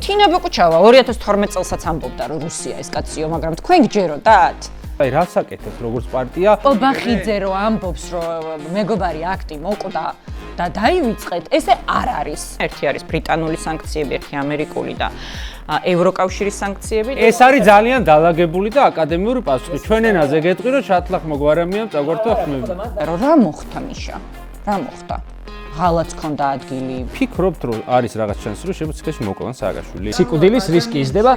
თინა ბოკუჩავა 2012 წელსაც ამბობდა რომ რუსია ეს კაციო, მაგრამ თქვენ გჯეროდათ? აი რაც აკეთებს როგორც პარტია ობახიძე რო ამბობს რომ მეგობარი აქტი მოკვდა და დაივიწყეთ, ესე არ არის. ერთი არის ბრიტანული სანქციები, ერთი ამერიკული და ევროკავშირის სანქციები. ეს არის ძალიან დალაგებული და აკადემიური პასუხი. ჩვენ ენაზე გეტყვი რომ შატლახ მოგვარამიან წაგვართვა ხმები. რა მოხდა მიშა? რა მოხდა? ღალაც ქონდა ადგილი. ფიქრობთ რომ არის რაღაც შანსი რომ შეიძლება ციხეში მოკლან სააკაშვილი. სიკვდილის რისკი იზრდება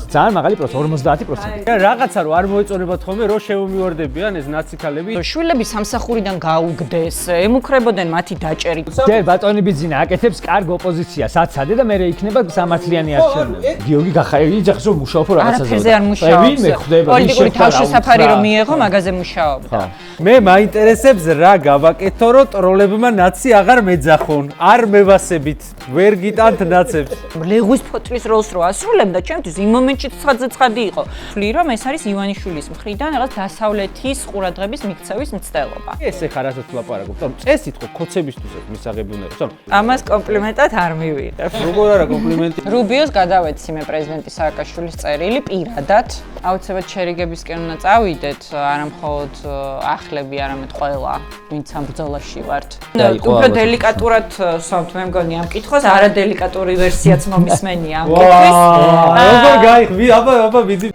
ძალიან მაღალი 50%. რაღაცა რომ არ მოეწონებათ ხოლმე რომ შემომივარდებიან ეს ნაციკალები. შვილები სამსახურიდან გაუგდეს, ემუქრებოდნენ მათი დაჭერით. ჯერ ბატონი ბიძინა აკეთებს კარგ ოპოზიციას აცადე და მერე იქნება სამართლიანი არჩევნები. გიორგი გახაევი იძახს რომ მუშაობო რაღაცაზე. არაფერზე არ მუშაობს. პოლიტიკური თავშესაფარი რომ მიიღო, მაგაზე მუშაობდა. მე მაინტერესებს რა გავაკეთო რომ ტროლებმა ნაცი აღარ მეძახონ, არ მევასებით, ვერ გიტანთ ნაცებს. ლეღვის ფოტრის როლს რო ასრულებდა, ჩემთვის იმ მომენტში ცხადზე-ცხადი იყო. ვთვლი რომ ეს არის ივანიშვილის მხრიდან რაღაც დასავლეთის ყურადღების მიქცევის მცდელობა. ეს ეხა რასაც ვლაპარაკობ, თორემ წესით ხო ქოცებისთვის მისაღები უნდა იყოს. ამას კომპლიმენტად არ მივიღებ. როგორ არა კომპლიმენტი. რუბიოს გადავეცი მე პრეზიდენტი სააკაშვილის წერილი პირადად. აუცილებლად შერიგებისკენ უნდა წავიდეთ, არა მხოლოდ ახლები, არამედ ყველა, ვინც ამ ბრძოლაში ვართ. უფრო დელიკატურად ვსვამთ მე მგონი ამ კითხვას, არა დელიკატური ვერსიაც მომისმენია ამ კითხვის. როგორ გაიხმი? აბა მიდი.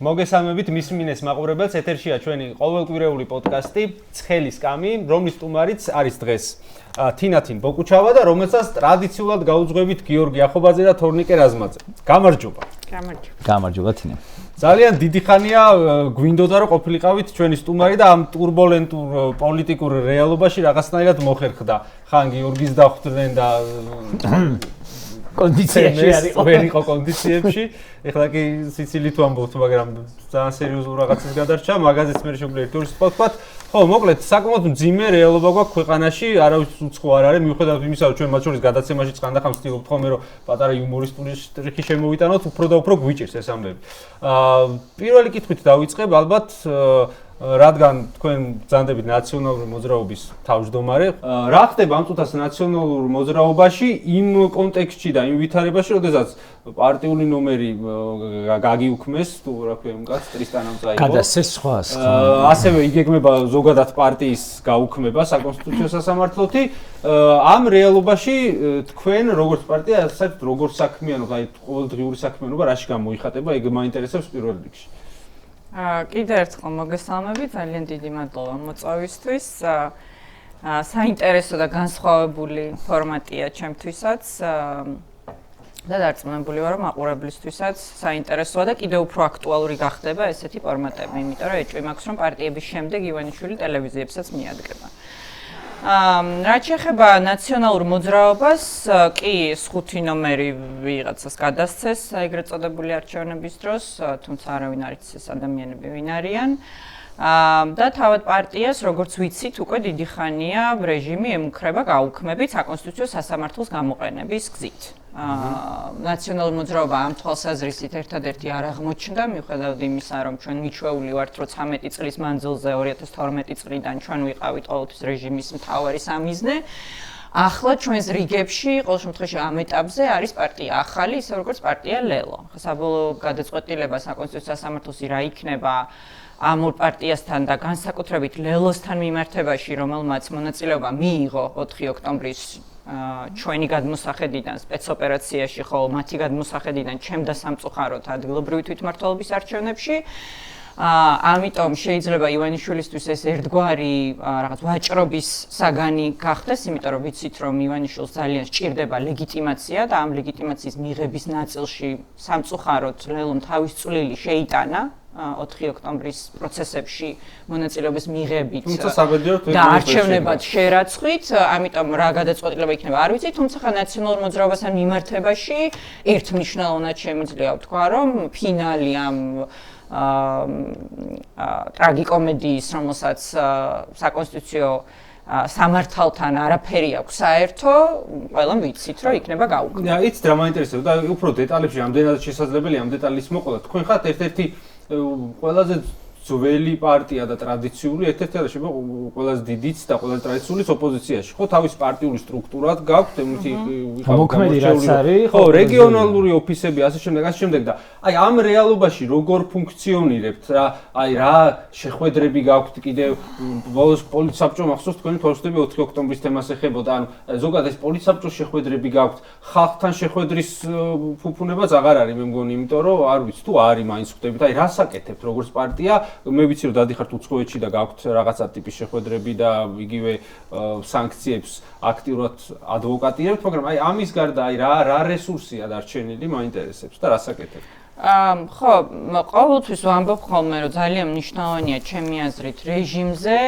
მოგესალმებით მისმინეს მაყურებელს, ეთერშია ჩვენი ყოველკვირეული პოდკასტი ცხელის კამი, რომლის სტუმარიც არის დღეს თინათინ ბოკუჩავა და რომელსაც ტრადიციულად გაუძღვებით გიორგი ახობაძე და თორნიკე რაზმაძე. გამარჯობა. გამარჯობა თინა. ძალიან დიდი ხანია გვინდოდა რომ ყოფილიყავით ჩვენი სტუმარი და ამ ტურბულენტურ პოლიტიკურ რეალობაში რაღაცნაირად მოხერხდა. ხან გიორგის დახვდნენ და კონდიციებში არის ვერ იყო კონდიციებში. ეხლა კი სიცილით ვამბობთ, მაგრამ ძალიან სერიოზულ რაღაცას გადარჩა, მაგაზეც მე შეგვიძლია ერთი ორი სიტყვა ვთქვათ. ხო, მოკლედ, საკმაოდ მძიმე რეალობა გვაქვს ქვეყანაში, არავის უცხო არ არის, მიუხედავად იმისა, რომ ჩვენ მათ შორის გადაცემაში ხანდახან ვცდილობთ ხოლმე, რომ პატარა იუმორისტული შტრიხი შემოვიტანოთ, უფრო და უფრო გვიჭირს ეს ამბები. პირველი კითხვით დავიწყებ, ალბათ რადგან თქვენ ბრძანდებით ნაციონალური მოძრაობის თავმჯდომარე, რა ხდება ამ წუთას ნაციონალურ მოძრაობაში იმ კონტექსტში და იმ ვითარებაში, როდესაც პარტიული ნომერი გაგიუქმეს, თუ რა ქვია იმ კაცს ტრისტანამ წაიღო. გადასცეს სხვას. ასევე იგეგმება ზოგადად პარტიის გაუქმება საკონსტიტუციო სასამართლოთი. ამ რეალობაში თქვენ როგორც პარტია, საერთოდ როგორც საქმიანობა, აი ყოველდღიური საქმიანობა რაში გამოიხატება, ეგ მაინტერესებს პირველ რიგში. კიდევ ერთხელ მოგესალმებით, ძალიან დიდი მადლობა მოწვევისთვის. საინტერესო და განსხვავებული ფორმატია ჩემთვისაც და დარწმუნებული ვარ, რომ მაყურებლისთვისაც საინტერესოა და კიდევ უფრო აქტუალური გახდება ესეთი ფორმატები, იმიტომ რომ ეჭვი მაქვს, რომ პარტიების შემდეგ ივანიშვილი ტელევიზიებსაც მიადგება. რაც შეეხება ნაციონალურ მოძრაობას, კი ეს 5 ნომერი ვიღაცას გადასცეს ეგრეთ წოდებული არჩევნების დროს, თუმცა არავინ არ იცის ეს ადამიანები ვინ არიან. და თავად პარტიას, როგორც ვიცით, უკვე დიდი ხანია რეჟიმი ემუქრება გაუქმებით საკონსტიტუციო სასამართლოს გამოყენების გზით. ნაციონალური მოძრაობა ამ თვალსაზრისით ერთადერთი არ აღმოჩნდა, მიუხედავად იმისა, რომ ჩვენ მიჩვეული ვართ, რომ 13 წლის მანძილზე 2012 წლიდან ჩვენ ვიყავით ყოველთვის რეჟიმის მთავარი სამიზნე. ახლა ჩვენს რიგებში, ყოველ შემთხვევაში ამ ეტაპზე არის პარტია ახალი, ისე როგორც პარტია ლელო. საბოლოო გადაწყვეტილება საკონსტიტუციო სასამართლოსი რა იქნება ამ ორ პარტიასთან და განსაკუთრებით ლელოსთან მიმართებაში, რომელმაც მონაწილეობა მიიღო 4 ოქტომბრის ჩვენი გადმოსახედიდან სპეცოპერაციაში, ხოლო მათი გადმოსახედიდან ჩემდა სამწუხაროდ ადგილობრივი თვითმმართველობის არჩევნებში. ამიტომ შეიძლება ივანიშვილისთვის ეს ერთგვარი რაღაც ვაჭრობის საგანი გახდეს, იმიტომ რომ ვიცით, რომ ივანიშვილს ძალიან სჭირდება ლეგიტიმაცია და ამ ლეგიტიმაციის მიღების ნაწილში სამწუხაროდ ლელომ თავის წვლილი შეიტანა 4 ოქტომბრის პროცესებში მონაწილეობის მიღებით და არჩევნებად შერაცხვით, ამიტომ რა გადაწყვეტილება იქნება არ ვიცი, თუმცა ნაციონალურ მოძრაობასთან მიმართებაში ერთმნიშვნელოვნად შემიძლია ვთქვა, რომ ფინალი ამ ტრაგიკომედიის, რომელსაც საკონსტიტუციო სამართალთან არაფერი აქვს საერთო, ყველამ ვიცით, რომ იქნება გაუქმება. იცით რა მაინტერესებდა და უფრო დეტალებში ამდენად შესაძლებელია ამ დეტალის მოყოლა. თქვენ ხართ ერთ-ერთი ყველაზე ძველი პარტია და ტრადიციული, ერთ-ერთი და შეიძლება ყველაზე დიდიც და ყველაზე ტრადიციული ოპოზიციაში. ხო, თავის პარტიული სტრუქტურად გაქვთ, მოქმედი რაც არის, ხო, რეგიონალური ოფისები, ასე შემდეგ და აი ამ რეალობაში როგორ ფუნქციონირებთ რა, აი რა შეხვედრები გაქვთ კიდევ ბოლოს პოლიცსაბჭო მახსოვს თქვენი თორსტები 4 ოქტომბრის თემას ეხებოდა, ანუ ზოგადად ეს პოლიცსაბჭოს შეხვედრები გაქვთ, ხალხთან შეხვედრის ფუფუნებაც აღარ არის მე მგონი, იმიტომ რომ არ ვიცი თუ არის მაინც ხვდებით, აი რას აკეთებთ როგორც პარტია მე ვიცი რომ დადიხართ უცხოეთში და გაქვთ რაღაცა ტიპის შეხვედრები და იგივე სანქციებს აქტიურად ადვოკატირებთ, მაგრამ აი ამის გარდა აი რა რესურსია დარჩენილი მაინტერესებს და რას აკეთებთ? ხო, ყოველთვის ვამბობ ხოლმე რომ ძალიან მნიშვნელოვანია ჩემი აზრით რეჟიმზე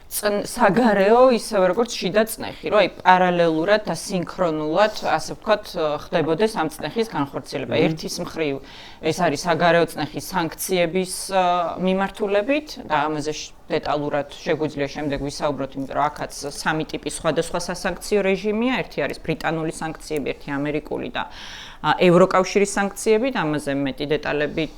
საგარეო ისევე როგორც შიდა წნეხი, რომ აი პარალელურად და სინქრონულად, ასე ვთქვათ, ხდებოდეს ამ წნეხის განხორციელება. ერთის მხრივ ეს არის საგარეო წნეხის სანქციების მიმართულებით და ამაზე დეტალურად შეგვიძლია შემდეგ ვისაუბროთ, იმიტომ რომ აქაც სამი ტიპის სხვადასხვა სასანქციო რეჟიმია, ერთი არის ბრიტანული სანქციები, ერთი ამერიკული და ევროკავშირის სანქციები და ამაზე მეტი დეტალებით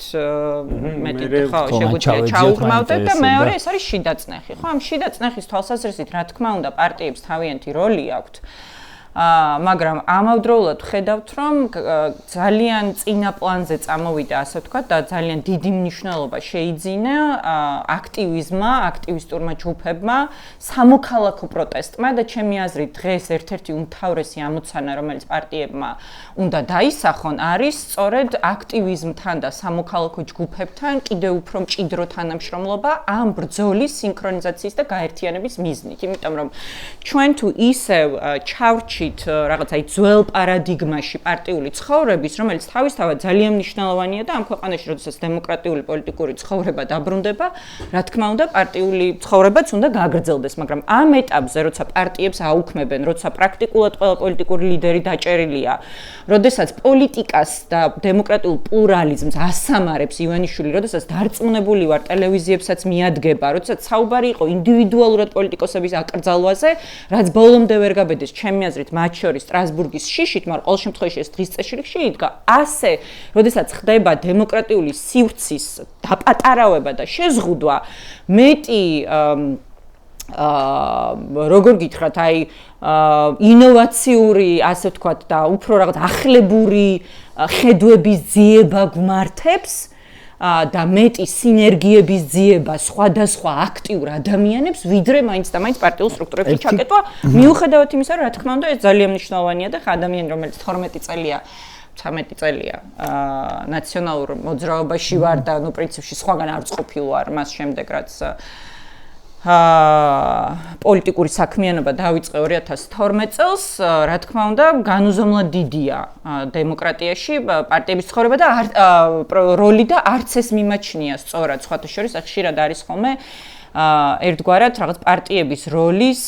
ხო შეგვიძლია ჩაუღმავდეთ და მეორე ეს არის შიდა წნეხი. ხო, ამ შიდა წნეხის თვალსაზრისით, რა თქმა უნდა, პარტიებს თავიანთი როლი აქვთ. მაგრამ ამავდროულად ხედავთ, რომ ძალიან წინა პლანზე წამოვიდა, ასე ვთქვათ, და ძალიან დიდი მნიშვნელობა შეიძინა აქტივიზმმა, აქტივისტურმა ჯგუფებმა, სამოქალაქო პროტესტმა და ჩემი აზრით დღეს ერთ-ერთი უმთავრესი ამოცანა, რომელიც პარტიებმა უნდა დაისახონ, არის სწორედ აქტივიზმთან და სამოქალაქო ჯგუფებთან კიდევ უფრო მჭიდრო თანამშრომლობა ამ ბრძოლის სინქრონიზაციის და გაერთიანების მიზნით, იმიტომ რომ ჩვენ თუ ისევ ჩავრჩით რაღაცა ძველ პარადიგმაში პარტიული ცხოვრების, რომელიც თავისთავად ძალიან მნიშვნელოვანია და ამ ქვეყანაში, როდესაც დემოკრატიული პოლიტიკური ცხოვრება დაბრუნდება, რა თქმა უნდა, პარტიული ცხოვრებაც უნდა გაგრძელდეს, მაგრამ ამ ეტაპზე, როცა პარტიებს აუქმებენ, როცა პრაქტიკულად ყველა პოლიტიკური ლიდერი დაჭერილია, როდესაც პოლიტიკას და დემოკრატიულ პლურალიზმს ასამარებს ივანიშვილი, როდესაც დარწმუნებული ვარ ტელევიზიებსაც მიადგება, როდესაც საუბარი იყო ინდივიდუალურად პოლიტიკოსების აკრძალვაზე, რაც ბოლომდე ვერ გაბედეს, ჩემი აზრით მათ შორის სტრასბურგის შიშით, მაგრამ ყოველ შემთხვევაში ეს დღის წესრიგში იდგა. ასე, როდესაც ხდება დემოკრატიული სივრცის დაპატარავება და შეზღუდვა, მეტი როგორ გითხრათ, აი ინოვაციური, ასე ვთქვათ და უფრო რაღაც ახლებური ხედვების ძიება გვმართებს და მეტი სინერგიების ძიება სხვადასხვა აქტიურ ადამიანებს, ვიდრე მაინც და მაინც პარტიულ სტრუქტურებში ჩაკეტვა, მიუხედავად იმისა, რომ რა თქმა უნდა, ეს ძალიან მნიშვნელოვანია და ადამიანი, რომელიც 13 წელია ნაციონალურ მოძრაობაში ვარ და ნუ პრინციპში სხვაგან არ ვწყობილ ვარ მას შემდეგ, რაც პოლიტიკური საქმიანობა დაიწყე 2012 წელს, რა თქმა უნდა, განუზომლად დიდია დემოკრატიაში პარტიების ცხოვრება და როლი და არც ეს მიმაჩნია სწორად სხვათა შორის ხშირად არის ხოლმე ერთგვარად რაღაც პარტიების როლის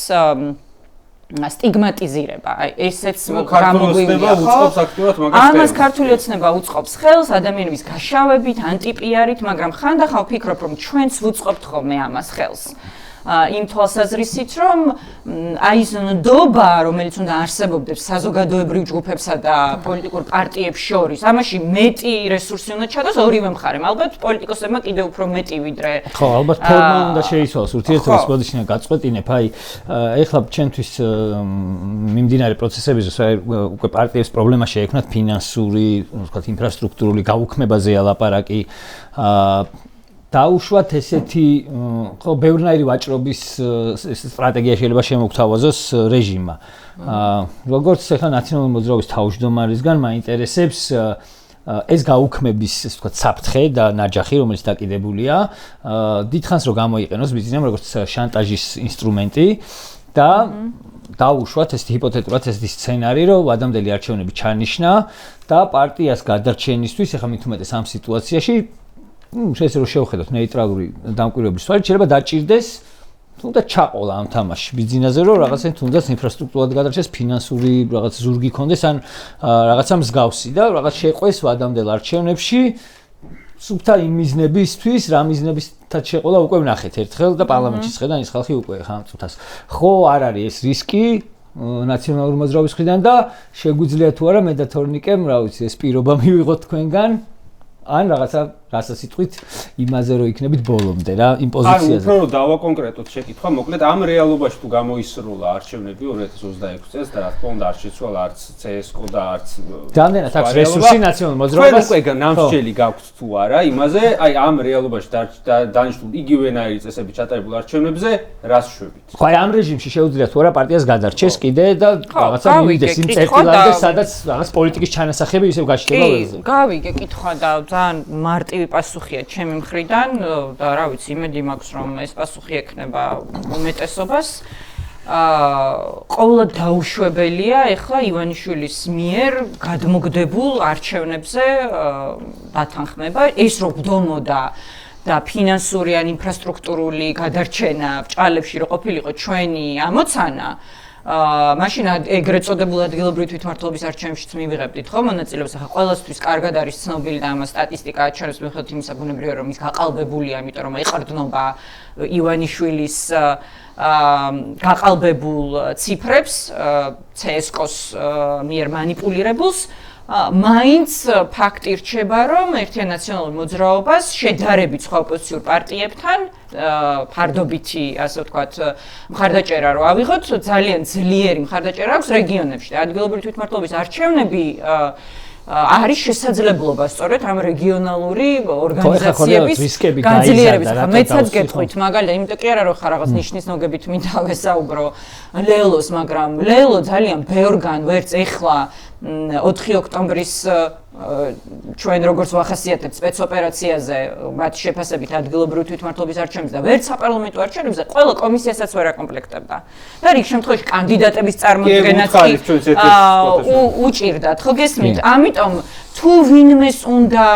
სტიგმატიზირება. აი ესეც გამოგვივიდა, ხო? ამას ქართული ოცნება უწყობს ხელს ადამიანების გაშავებით, ანტიპიარით, მაგრამ ხანდახან ვფიქრობ, რომ ჩვენც ვუწყობთ ხოლმე ამას ხელს. იმ თვალსაზრისით, რომ აი ეს ნდობა, რომელიც უნდა არსებობდეს საზოგადოებრივ ჯგუფებსა და პოლიტიკურ პარტიებს შორის, ამაში მეტი რესურსი უნდა ჩადოს ორივე მხარემ. ალბათ პოლიტიკოსებმა კიდევ უფრო მეტი ვიდრე. ხო, ალბათ ფორმა უნდა შეიცვალოს ურთიერთობას, მოდიშნა გაწყვეტინებ, აი ეხლა ჩვენთვის მიმდინარე პროცესების უკვე პარტიებს პრობლემა შეექმნათ ფინანსური, ვთქვათ, ინფრასტრუქტურული გაუქმებაზეა ლაპარაკი. დაუშვათ ესეთი ხო ბევრნაირი ვაჭრობის სტრატეგია შეიძლება შემოგთავაზოს რეჟიმმა. როგორც ახლა ნაციონალური მოძრაობის თავმჯდომარისგან მაინტერესებს ეს გაუქმების, ასე ვთქვათ, საფრთხე და ნაჯახი, რომელიც დაკიდებულია, დიდხანს რომ გამოიყენოს ბიზნესმა როგორც შანტაჟის ინსტრუმენტი და დაუშვათ ეს ჰიპოთეტურად ეს სცენარი, რომ ადამიანელი არჩევნები ჩანიშნა და პარტიას გადარჩენისთვის, ეხლა მით უმეტეს ამ სიტუაციაში, შეიძლება რომ შევხედოთ ნეიტრალური დამკვირვებლის თვალით, შეიძლება დაჭირდეს თუნდაც ჩაყოლა ამ თამაშში ბიზნესზე, რომ რაღაცენ თუნდაც ინფრასტრუქტურად გადარჩეს, ფინანსური რაღაც ზურგი კონდეს, ან რაღაცა მსგავსი და რაღაც შეყვეს ადამიანელ არჩევნებში სუფთა იმ მიზნებისთვის, რა მიზნებისთაც შეყოლა უკვე ვნახეთ ერთხელ და პარლამენტში ხედან ის ხალხი უკვე ხა ამ წუთას. ხო, არ არის ეს რისკი ნაციონალური მოძრაობის მხრიდან და შეგვიძლია თუ არა მე და თორნიკემ, რა ვიცი, ეს პირობა მივიღოთ თქვენგან ან რაღაცა რასაც იტყვით იმაზე რომ იქნებით ბოლომდე რა იმ პოზიციაზე. ანუ უფრო დავაკონკრეტოთ შეკითხვა, მოკლედ ამ რეალობაში თუ გამოისრულა არჩევნები 2026 წელს და რა თქმა უნდა არ შეცვალა არც CSKO და არც რამდენად აქვს რესურსი ნაციონალურ მოძრაობას? უკვე ნამსჯელი გაქვთ თუ არა იმაზე, აი ამ რეალობაში დანიშნულ იგივენაირი წესები ჩატარებულ არჩევნებზე რას შვებით? ხო, აი ამ რეჟიმში შეუძლია თუ არა პარტიას გადარჩეს კიდე და რაღაცა მივიდეს იმ წერტილამდე, სადაც რაღაც პოლიტიკის ჩანასახები ისევ გაჩნდება ველზე. გავიგე კითხვა და ძალიან მარტივი პასუხია ჩემი მხრიდან და რა ვიცი, იმედი მაქვს რომ ეს პასუხი ექნება უმეტესობას. ყოველად დაუშვებელია ეხლა ივანიშვილის მიერ გადმოგდებულ არჩევნებზე დათანხმება, ეს რო ბდომოდა და ფინანსური ან ინფრასტრუქტურული გადარჩენა ბჭყალებში რო ყოფილიყო ჩვენი ამოცანა, მაშინ ეგრეთ წოდებულ ადგილობრივი თვითმმართველობის არჩევნებშიც მივიღებდით ხო მონაწილეობას. ახლა ყველასთვის კარგად არის ცნობილი და ამას სტატისტიკა აჩვენებს, მიუხედავად იმისა ბუნებრივია რომ ის გაყალბებულია, იმიტომ რომ ეყრდნობა ივანიშვილის გაყალბებულ ციფრებს, CSKO-ს მიერ манипуლირებულს. მაინც ფაქტი რჩება, რომ ერთიან ნაციონალურ მოძრაობას შედარებით სხვა ოპოზიციურ პარტიებთან ფარდობითი, ასე ვთქვათ, მხარდაჭერა რო ავიღოთ, ძალიან ძლიერი მხარდაჭერა აქვს რეგიონებში. ადგილობრივი თვითმმართველობის არჩევნები არის შესაძლებლობა სწორედ ამ რეგიონალური ორგანიზაციების განძლიერების. მეცაც გეტყვით, მაგალითად, იმიტომ კი არა რომ ხარ რაღაც ნიშნის ნოგებით მინდა ვესაუბრო ლელოს, მაგრამ ლელო ძალიან ბევრგან ვერც ეხლა 4 ოქტომბრის ჩვენ როგორც ვახასიათებთ სპეცოპერაციაზე მათ შეფასებით ადგილობრივი თვითმმართველობის არჩევნებზე და ვერც საპარლამენტო არჩევნებზე ყველა კომისიასაც ვერ აკომპლექტებდა. და რიგ შემთხვევაში კანდიდატების წარმოდგენაც უჭირდათ, ხო გესმით? ამიტომ თუ ვინმეს უნდა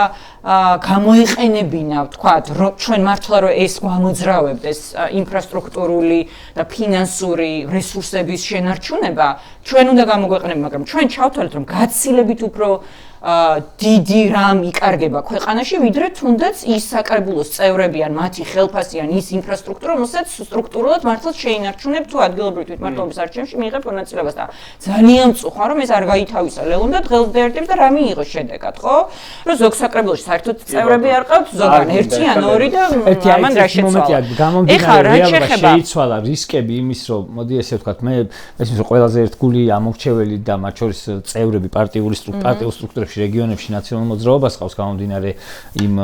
გამოეყენებინა, ვთქვათ, ჩვენ მართლა რომ ეს გამოძრავებდეს ინფრასტრუქტურული და ფინანსური რესურსების შენარჩუნება, ჩვენ უნდა გამოგვეყენებინა, მაგრამ ჩვენ ჩავთვალეთ, რომ გაცილებით უფრო დიდი რამ იკარგება ქვეყანაში, ვიდრე თუნდაც ის საკრებულოს წევრები ან მათი ხელფასი ან ის ინფრასტრუქტურა, რომელსაც სტრუქტურულად მართლაც შეინარჩუნებ თუ ადგილობრივი თვითმმართველობის არჩევნებში მიიღებ მონაწილეობას და ძალიან მწუხა რომ ეს არ გაითავისა ლელონ და დღეს დაერთებს და რა მიიღო შედეგად, ხო? რომ ზოგ საკრებულოში საერთოდ წევრები არ ყავთ, ზოგან ერთი ან ორი და ამან რა შეცვალა. ეხლა რა შეიცვალა რისკები იმის, რომ მოდი ესე ვთქვათ, მე ესმის რომ ყველაზე ერთგული ამორჩეველი და მათ შორის წევრები პარტიულ სტრუქტურებში რეგიონებში ნაციონალურ მოძრაობას ყავს გამომდინარე იმ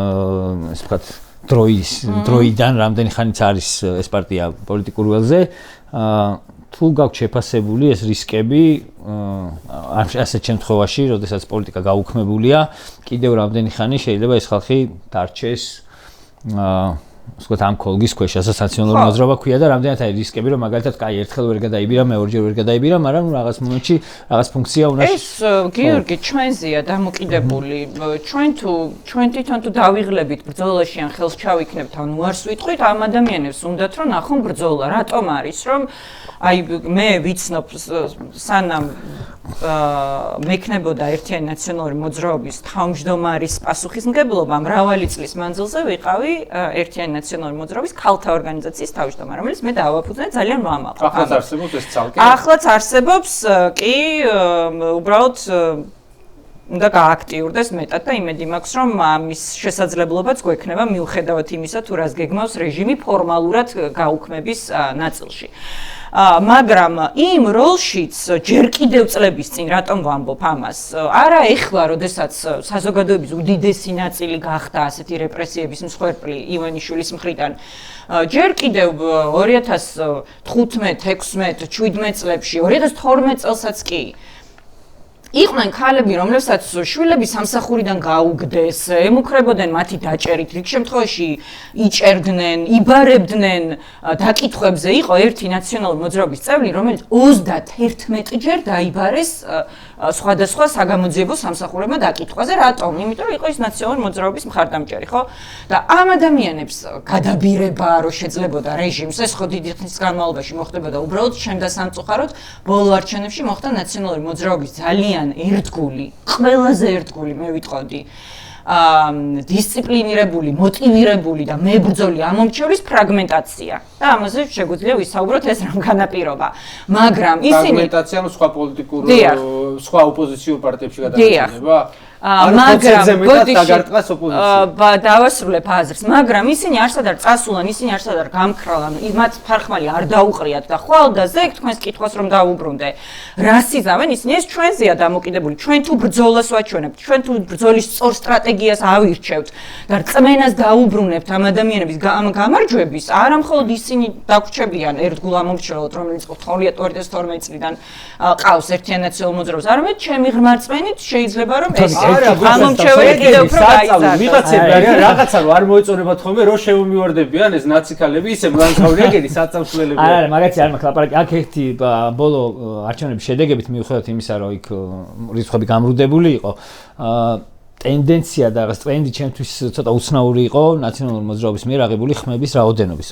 ესე ვთქვათ დროიდან რამდენი ხანიც არის ეს პარტია პოლიტიკურ ველზე, თუ გაქვთ შეფასებული ეს რისკები ასეთ შემთხვევაში, როდესაც პოლიტიკა გაუქმებულია, კიდევ რამდენი ხანი შეიძლება ეს ხალხი დარჩეს ვთქვათ ამ კოლგის ქვეშ, ასაც ნაციონალური მოძრაობა ქვია და რამდენად არის რისკები, რომ მაგალითად კაი ერთხელ ვერ გადაიბირა, მეორჯერ ვერ გადაიბირა, მაგრამ რაღაც მომენტში რაღაც ფუნქცია უნდა ეს გიორგი ჩვენზეა დამოკიდებული. ჩვენ თვითონ თუ დავიღლებით ბრძოლაში ან ხელს ჩავიქნებთ ან უარს ვიტყვით, ამ ადამიანებს უნდათ რომ ნახონ ბრძოლა. რატომ არის, რომ აი მე ვიცნობ სანამ მექნებოდა ერთიანი ნაციონალური მოძრაობის თავმჯდომარის პასუხისმგებლობა, მრავალი წლის მანძილზე ვიყავი ერთიანი ნაციონალური მოძრაობის ქალთა ორგანიზაციის თავმჯდომარე, რომელიც მე დავაფუძნე ძალიან ვამაყობ. ახლაც არსებობს ეს ცალკე? ახლაც არსებობს, კი, უბრალოდ უნდა გააქტიურდეს მეტად და იმედი მაქვს, რომ ამის შესაძლებლობაც გვექნება მიუხედავად იმისა, თუ რას გეგმავს რეჟიმი ფორმალურად გაუქმების ნაწილში. მაგრამ იმ როლშიც ჯერ კიდევ წლების წინ რატომ ვამბობ ამას? არა ეხლა, როდესაც საზოგადოების უდიდესი ნაწილი გახდა ასეთი რეპრესიების მსხვერპლი ივანიშვილის მხრიდან. ჯერ კიდევ 2015, 16, 17 წლებში, 2012 წელსაც კი იყვნენ ქალები, რომლებსაც შვილები სამსახურიდან გაუგდეს, ემუქრებოდნენ მათი დაჭერით, რიგ შემთხვევაში იჭერდნენ, იბარებდნენ დაკითხვებზე. იყო ერთი ნაციონალური მოძრაობის წევრი, რომელიც 31 ჯერ დაიბარეს სხვადასხვა საგამოძიებო სამსახურებმა დაკითხვაზე. რატომ? იმიტომ რომ იყო ის ნაციონალური მოძრაობის მხარდამჭერი, ხო? და ამ ადამიანებს გადაბირება რო შეძლებოდა რეჟიმს, ეს ხო დიდი ხნის განმავლობაში მოხდებოდა უბრალოდ ჩემდა სამწუხაროდ ბოლო არჩევნებში მოხდა ნაციონალური მოძრაობის ძალიან ერთგული, ყველაზე ერთგული მე ვიტყოდი დისციპლინირებული, მოტივირებული და მებრძოლი ამომრჩევლის ფრაგმენტაცია. და ამაზე შეგვიძლია ვისაუბროთ ეს რამ განაპირობა. მაგრამ ისინი ფრაგმენტაცია სხვა პოლიტიკურ სხვა ოპოზიციურ პარტიებში გადაეცემა? მაგრამ დავასრულებ აზრს, მაგრამ ისინი არსად არ წასულან, ისინი არსად არ გამქრალან, მათ ფარხმალი არ დაუყრიათ და ხვალ და ზეგ თქვენს კითხვას რომ დაუბრუნდე. რას იზამენ ისინი? ეს ჩვენზეა დამოკიდებული. ჩვენ თუ ბრძოლას ვაჩვენებთ, ჩვენ თუ ბრძოლის სწორ სტრატეგიას ავირჩევთ და რწმენას დაუბრუნებთ ამ ადამიანების გამარჯვების, არა მხოლოდ ისინი დაგვრჩებიან ერთგულ ამომრჩევლად, რომელიც 2012 წლიდან ყავს ერთიან ნაციონალურ მოძრაობას, არამედ ჩემი ღრმა რწმენით შეიძლება რომ ეს ამომრჩეველი კიდევ უფრო გაიზარდოს. ვიღაცები არიან რაღაცა რომ არ მოეწონებათ ხოლმე რომ შემომივარდებიან ეს ნაციკალები ისე მლანცავრიაგენი საწამსვლელები. არა, მაგათი არ მაქვს ლაპარაკი. აქ ერთი ბოლო არჩევნების შედეგებით მიუხედავად იმისა, რომ იქ რიცხვები გამრუდებული იყო, ტენდენცია და რაღაც ტრენდი ჩემთვის ცოტა უცნაური იყო ნაციონალური მოძრაობის მიერ აღებული ხმების რაოდენობის,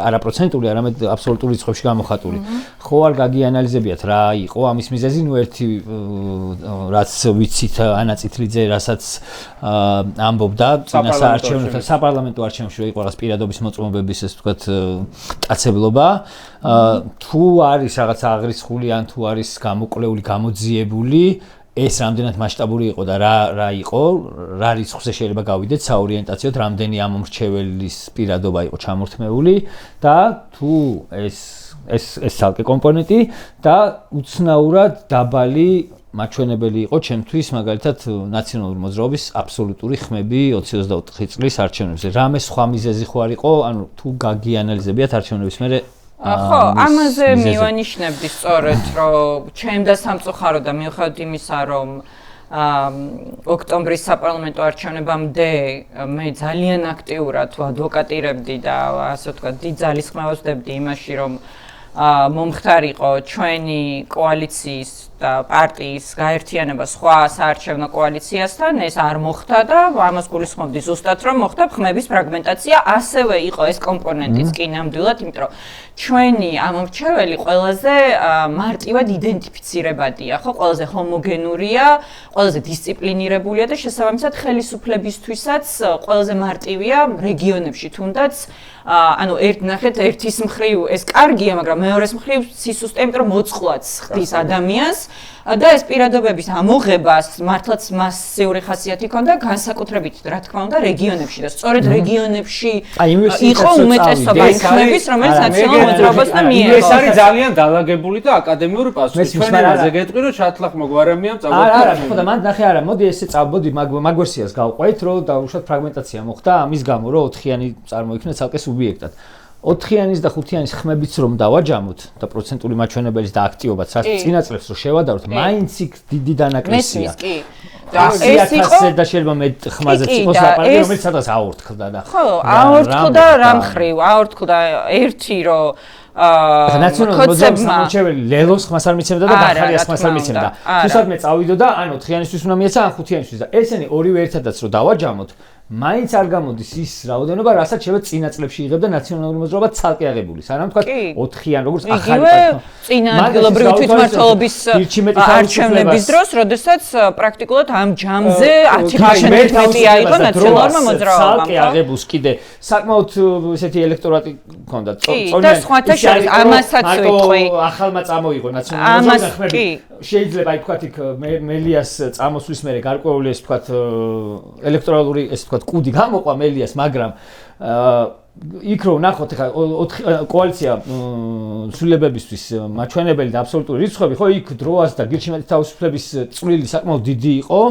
არა პროცენტული, არამედ აბსოლუტურ რიცხვებში გამოხატული. ხო არ გაგიანალიზებიათ რა იყო ამის მიზეზი, ნუ ერთი რაც ვიცით ანა წითლიძე, რასაც ამბობდა წინა საარჩევნო საპარლამენტო არჩევნებში რომ იყო რაღაც პირადობის მოწმობების ეს ვთქვათ კაცებლობა, თუ არის რაღაც აღრიცხული ან თუ არის გამოკვლეული, გამოძიებული ეს რამდენად მასშტაბური იყო და რა იყო, რა რიცხვზე შეიძლება გავიდეთ საორიენტაციოდ, რამდენი ამომრჩეველის პირადობა იყო ჩამორთმეული და თუ ეს ცალკე კომპონენტი და უცნაურად დაბალი მაჩვენებელი იყო ჩემთვის მაგალითად ნაციონალური მოძრაობის აბსოლუტური ხმები 2024 წლის არჩევნებზე. რამე სხვა მიზეზი ხო არ იყო, ანუ თუ გაგიანალიზებიათ არჩევნების მერე ხო, ამაზე მივანიშნებდი სწორედ, რომ ჩემდა სამწუხარო და მიუხედავად იმისა, რომ ოქტომბრის საპარლამენტო არჩევნებამდე მე ძალიან აქტიურად ვადვოკატირებდი და ასე ვთქვათ, დიდ ძალისხმევას ვდებდი იმაში, რომ მომხდარიყო ჩვენი კოალიციის და პარტიის გაერთიანება სხვა საარჩევნო კოალიციასთან, ეს არ მოხდა და ამას გულისხმობდი ზუსტად, რომ მოხდა ხმების ფრაგმენტაცია, ასევე იყო ეს კომპონენტიც კი ნამდვილად, იმიტომ რომ ჩვენი ამომრჩეველი ყველაზე მარტივად იდენტიფიცირებადია, ხო, ყველაზე ჰომოგენურია, ყველაზე დისციპლინირებულია და შესაბამისად ხელისუფლებისთვისაც ყველაზე მარტივია რეგიონებში თუნდაც ანუ ნახეთ ერთის მხრივ ეს კარგია, მაგრამ მეორეს მხრივ სისუსტე, იმიტომ რომ მოწყვლადს ხდის ადამიანს და ეს პირადობების ამოღებას მართლაც მასიური ხასიათი ჰქონდა, განსაკუთრებით რა თქმა უნდა რეგიონებში და სწორედ რეგიონებში იყო უმეტესობა იმ ხმების, რომელიც ნაციონალურ მოძრაობასთან მიიღო. ეს არის ძალიან დაალაგებული და აკადემიური პასუხი. ჩვენ იმაზე გეტყვი, რომ შათლახ მოგვარემიამ წავიდეთ. არა, ხო და მან ნახე არა, მოდი ესე წავბოდი მაგ-ვერსიას გავყვეთ, რომ დაუშვათ ფრაგმენტაცია მოხდა ამის გამო, რომ 4-იანი წარმოიქნა ცალკე სუბიექტად. 4-яნის და 5-яნის ხმებიც რომ დავაჯამოთ და პროცენტული მაჩვენებელის და აქტიობაც რაც წინა წლებს რომ შევადაროთ, მაინც იქ დიდი დანაკლისია. მესმის კი. და ეს იყო და შეიძლება მე ხმაზეც იყოს ლაპარაკი, რომელიც სადღაც აორთქლდა და ხო, აორთქლდა რამ ხრივ, აორთქლდა ერთი რომ ნაციონალური მოძრაობის ამორჩეველი ლელოს ხმას არ მიცემდა და ბახარიას ხმას არ მიცემდა. თუსაც მე წავიდო და ანუ 4-იანისთვის უნდა მიეცა, ან 5-იანისთვის და ესენი ორივე ერთადაც რომ დავაჯამოთ, მაინც არ გამოდის ის რაოდენობა, რასაც შეიძლება წინა წლებში იღებდა ნაციონალური მოძრაობა ცალკე აღებული. სანამ თქვა 4-იან, როგორც ახალი პარტია. წინა ადგილობრივი თვითმმართველობის არჩევნების დროს, როდესაც პრაქტიკულად ამ ჯამზე 10% აიღო ნაციონალურმა მოძრაობამ. ცალკე აღებულს კიდე საკმაოდ ესეთი ელექტორატი ჰქონდა. და სხვათა შორის ამასაც ვიტყვი. ახალმა წამოიღო ნაციონალური მოძრაობა ხმები. შეიძლება ითქვათ იქ მელიას წამოსვლის მერე გარკვეული ეს ვთქვათ ელექტორალური ეს ვთქვათ კუდი გამოყვა მელიას, მაგრამ იქ რო ნახოთ ხა კოალიცია ცვლილებებისთვის მაჩვენებელი და აბსოლუტური რიცხვები, ხო იქ დროას და გირჩიმეტის თავისუფლების წვლილი საკმაოდ დიდი იყო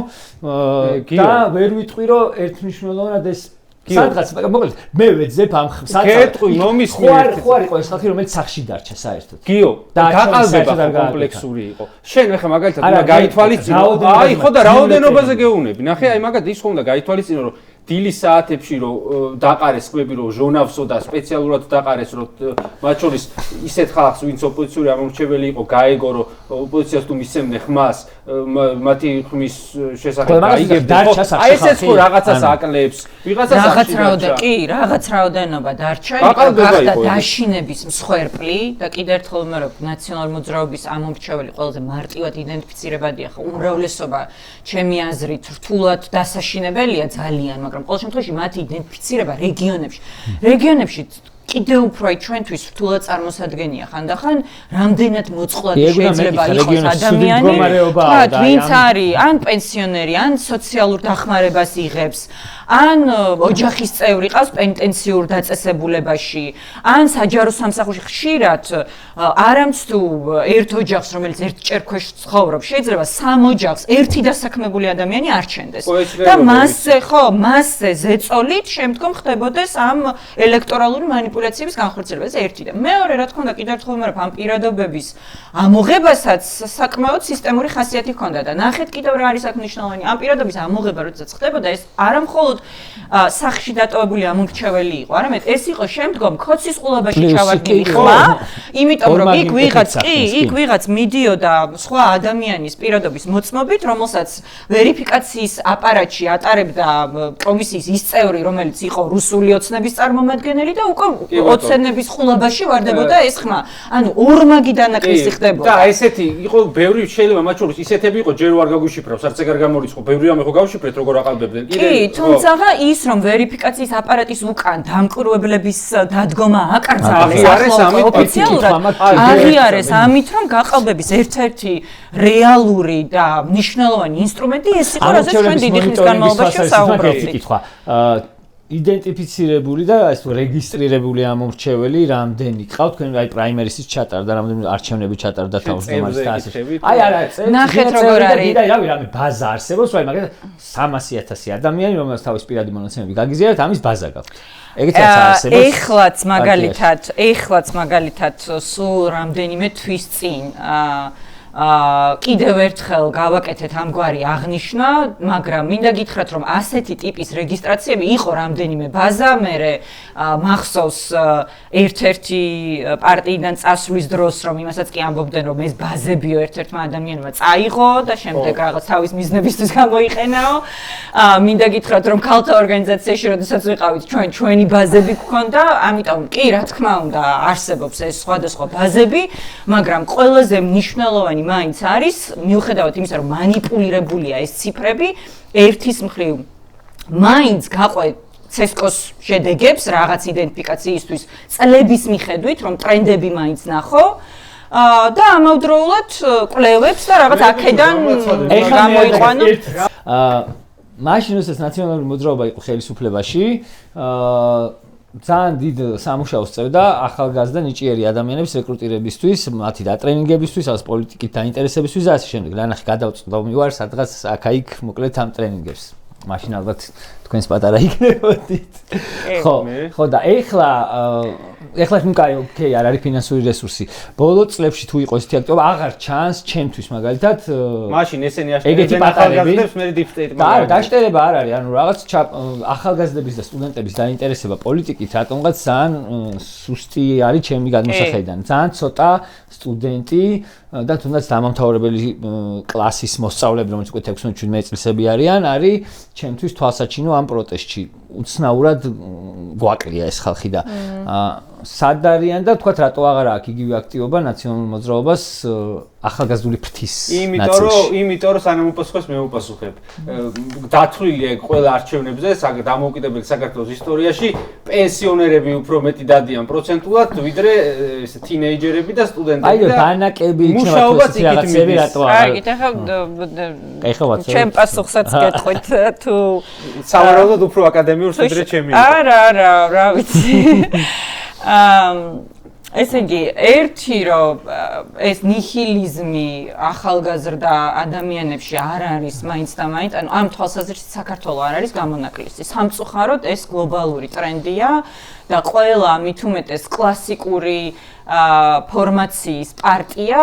და ვერ ვიტყვი რომ ერთმნიშვნელოვნად ეს სადღაც მოკლედ მე ვეძებ ამ კეთყვი მომისმენთ ხო არ იყო ეს ხალხი რომელიც სახში დარჩა საერთოდ გიო გაყალბება კომპლექსური იყო შენ ახლა მაგალითად უნდა გაითვალისწინო აი ხო და რაოდენობაზე გეუბნები ნახე აი მაგალითად ის ხო უნდა გაითვალისწინო რომ დილის საათებში რომ დაყარეს ხვები რომ ჟონავსო და სპეციალურად დაყარეს რომ მათ შორის ისეთ ხალხს ვინც ოპოზიციური ამორჩეველი იყო გაეგო რომ ოპოზიციას თუ მისცემდნენ ხმას მათი ხმის შესახებ გაიგებდნენ აი ესეც ხო რაღაცას აკლებს ვიღაცას რაღაც რაოდენობა დარჩა გახდა დაშინების მსხვერპლი და კიდევ ერთხელ ვიმეორებ ნაციონალური მოძრაობის ამორჩეველი ყველაზე მარტივად იდენტიფიცირებადია ხო უმრავლესობა ჩემი აზრით რთულად დასაშინებელია ძალიან მაგრამ ყოველ შემთხვევაში მათი იდენტიფიცირება რეგიონებში კიდევ უფრო ჩვენთვის რთულად წარმოსადგენია ხანდახან რამდენად მოწყვლადი შეიძლება იყოს ადამიანი ვინც არის ან პენსიონერი ან სოციალურ დახმარებას იღებს ან ოჯახის წევრი ყავს პენტენციურ დაწესებულებაში ან საჯარო სამსახურში ხშირად არამც თუ ერთ ოჯახს რომელიც ერთჯერ ქვეშ ცხოვრობს შეიძლება სამ ოჯახს ერთი დასაქმებული ადამიანი არჩენდეს და მასზე ზეწოლით შემდგომ ხდებოდეს ამ ელექტორალური მანიპულაციების განხორციელება ეს ერთი და მეორე რა თქმა უნდა კიდევ ერთხელ ვიმეორებ ამ პირადობების ამოღებასაც საკმაოდ სისტემური ხასიათი ჰქონდა და ნახეთ კიდევ რა არის აქ მნიშვნელოვანი ამ პირადობის ამოღება როდესაც ხდებოდა ეს არამხოლოდ სახში დატოვებული ამორჩეველი იყო, არამედ ეს იყო შემდგომ ქოცის ყულაბაში ჩავარდნილი ხმა, იმიტომ რომ იქ ვიღაც მიდიოდა სხვა ადამიანის პირადობის მოწმობით, რომელსაც ვერიფიკაციის აპარატში ატარებდა კომისიის ის წევრი, რომელიც იყო რუსული ოცნების წარმომადგენელი და უკვე ოცნების ყულაბაში ვარდებოდა ეს ხმა. ანუ ორმაგი დანაკლისი ხდებოდა. და ესეთი იყო ბევრი შეიძლება მათ შორის ისეთები იყო ჯერ არ გაგვიშიფრავს, არც ეგ არ გამორიცხო, ბევრი რამე ხო გავშიფრეთ როგორ აყალბებდნენ. თუმცა ის რომ ვერიფიკაციის აპარატის უკან დამკვირვებლების დადგომა აკრძალეს ოფიციალურად აღიარეს ამით რომ გაყალბების ერთ-ერთი რეალური და მნიშვნელოვანი ინსტრუმენტი ეს იყო რაზეც ჩვენ დიდი ხნის განმავლობაში ვსაუბრობთ იდენტიფიცირებული და ეს რეგისტრირებული ამორჩეველი რამდენი ყავთ თქვენ აი პრაიმერისის ჩატარდა რამდენი არჩევნები ჩატარდა თავმჯდომარის და ასე აი არა ნახეთ როგორ არის და რავი რამე ბაზა არსებობს აი მაგალითად 300,000 ადამიანი რომელსაც თავის პირადი მონაცემები გაგიზიარებთ ამის ბაზა გაქვთ ეგეც არსებობს ეხლაც მაგალითად სულ რამდენიმე თვის წინ კიდევ ერთხელ გავაკეთეთ ამგვარი აღნიშვნა, მაგრამ მინდა გითხრათ, რომ ასეთი ტიპის რეგისტრაციები იყო რამდენიმე ბაზა, მერე მახსოვს ერთ-ერთი პარტიიდან წასვლის დროს, რომ იმასაც კი ამბობდნენ, რომ ეს ბაზებიო ერთ-ერთმა ადამიანმა წაიღო და შემდეგ რაღაც თავის მიზნებისთვის გამოიყენაო. მინდა გითხრათ, რომ ქალთა ორგანიზაციაში, როდესაც ვიყავით, ჩვენი ბაზები გქონდა, ამიტომ კი, რა თქმა უნდა, არსებობს ეს სხვადასხვა ბაზები, მაგრამ ყველაზე მნიშვნელოვანი მაინც არის მიუხედავად იმისა რომ მანიპულირებულია ეს ციფრები ერთის მხრივ მაინც გაყვე CESCO-ს შედეგებს რაღაც იდენტიფიკაციისთვის წლების მიხედვით რომ ტრენდები მაინც ნახო და ამავდროულად კვლევებს და რაღაც აქედან გამოიყვანო მაშინ როდესაც ნაციონალური მოძრაობა იყო ხელისუფლებაში ძალიან დიდ სამუშაოს წევდა ახალგაზრდა ნიჭიერი ადამიანების რეკრუტირებისთვის, მათი დატრენინგებისთვის, ამ პოლიტიკით დაინტერესებისთვის და ასე შემდეგ. ნახე გადავწყვიტო მივარ სადღაც აქ-იქ მოკლედ ამ ტრენინგებს. მაშინ ალბათ თქვენს პატარა იქნებოდით. ხო და ეხლა არ არის ფინანსური რესურსი. ბოლო წლებში თუ იყო ესეთი აქტივობა, აღარ ჩანს ჩემთვის მაგალითად. მაშინ ესენი აშტერებდნენ ახალგაზრდებს, მე დიფტეიტი მაგალითად. და დაშტერება არ არის, ანუ რაღაც ახალგაზრდების და სტუდენტების დაინტერესება პოლიტიკით რატომღაც ძალიან სუსტი არის ჩემი გადმოსახედიდან. ძალიან ცოტა სტუდენტი და თუნდაც დამამთავრებელი კლასის მოსწავლეები, რომელიც უკვე 16-17 წლისები არიან, არის ჩემთვის თვალსაჩინო ამ პროტესტში. უცნაურად გვაკლია ეს ხალხი და სად არიან და თქვათ რატო აღარ აქვს იგივე აქტივობა ნაციონალურ მოძრაობას ახალგაზრდული ფრთის ნაწილში. იმიტომ რომ სანამ უპასუხებს მე ვუპასუხებ. დათვლილია ეგ ყველა არჩევნებზე დამოუკიდებელი საქართველოს ისტორიაში პენსიონერები უფრო მეტი დადიან პროცენტულად ვიდრე ეს თინეიჯერები და სტუდენტები და ბანაკები იქნება რაღაცები რატო აღარ. აი ეხლა ჩემ პასუხსაც გეტყვით თუ სავარაუდოდ უფრო აკადემიურ სიდრე ჩემი. არა, რა ვიცი. ესე იგი, ერთი რომ ეს ნიჰილიზმი ახალგაზრდა ადამიანებში არ არის მაინც და მაინც, ანუ ამ თვალსაზრისით საქართველოს არ არის გამონაკლისი. სამწუხაროდ ეს გლობალური ტრენდია და ყველა მით უმეტეს კლასიკური ფორმაციის პარტია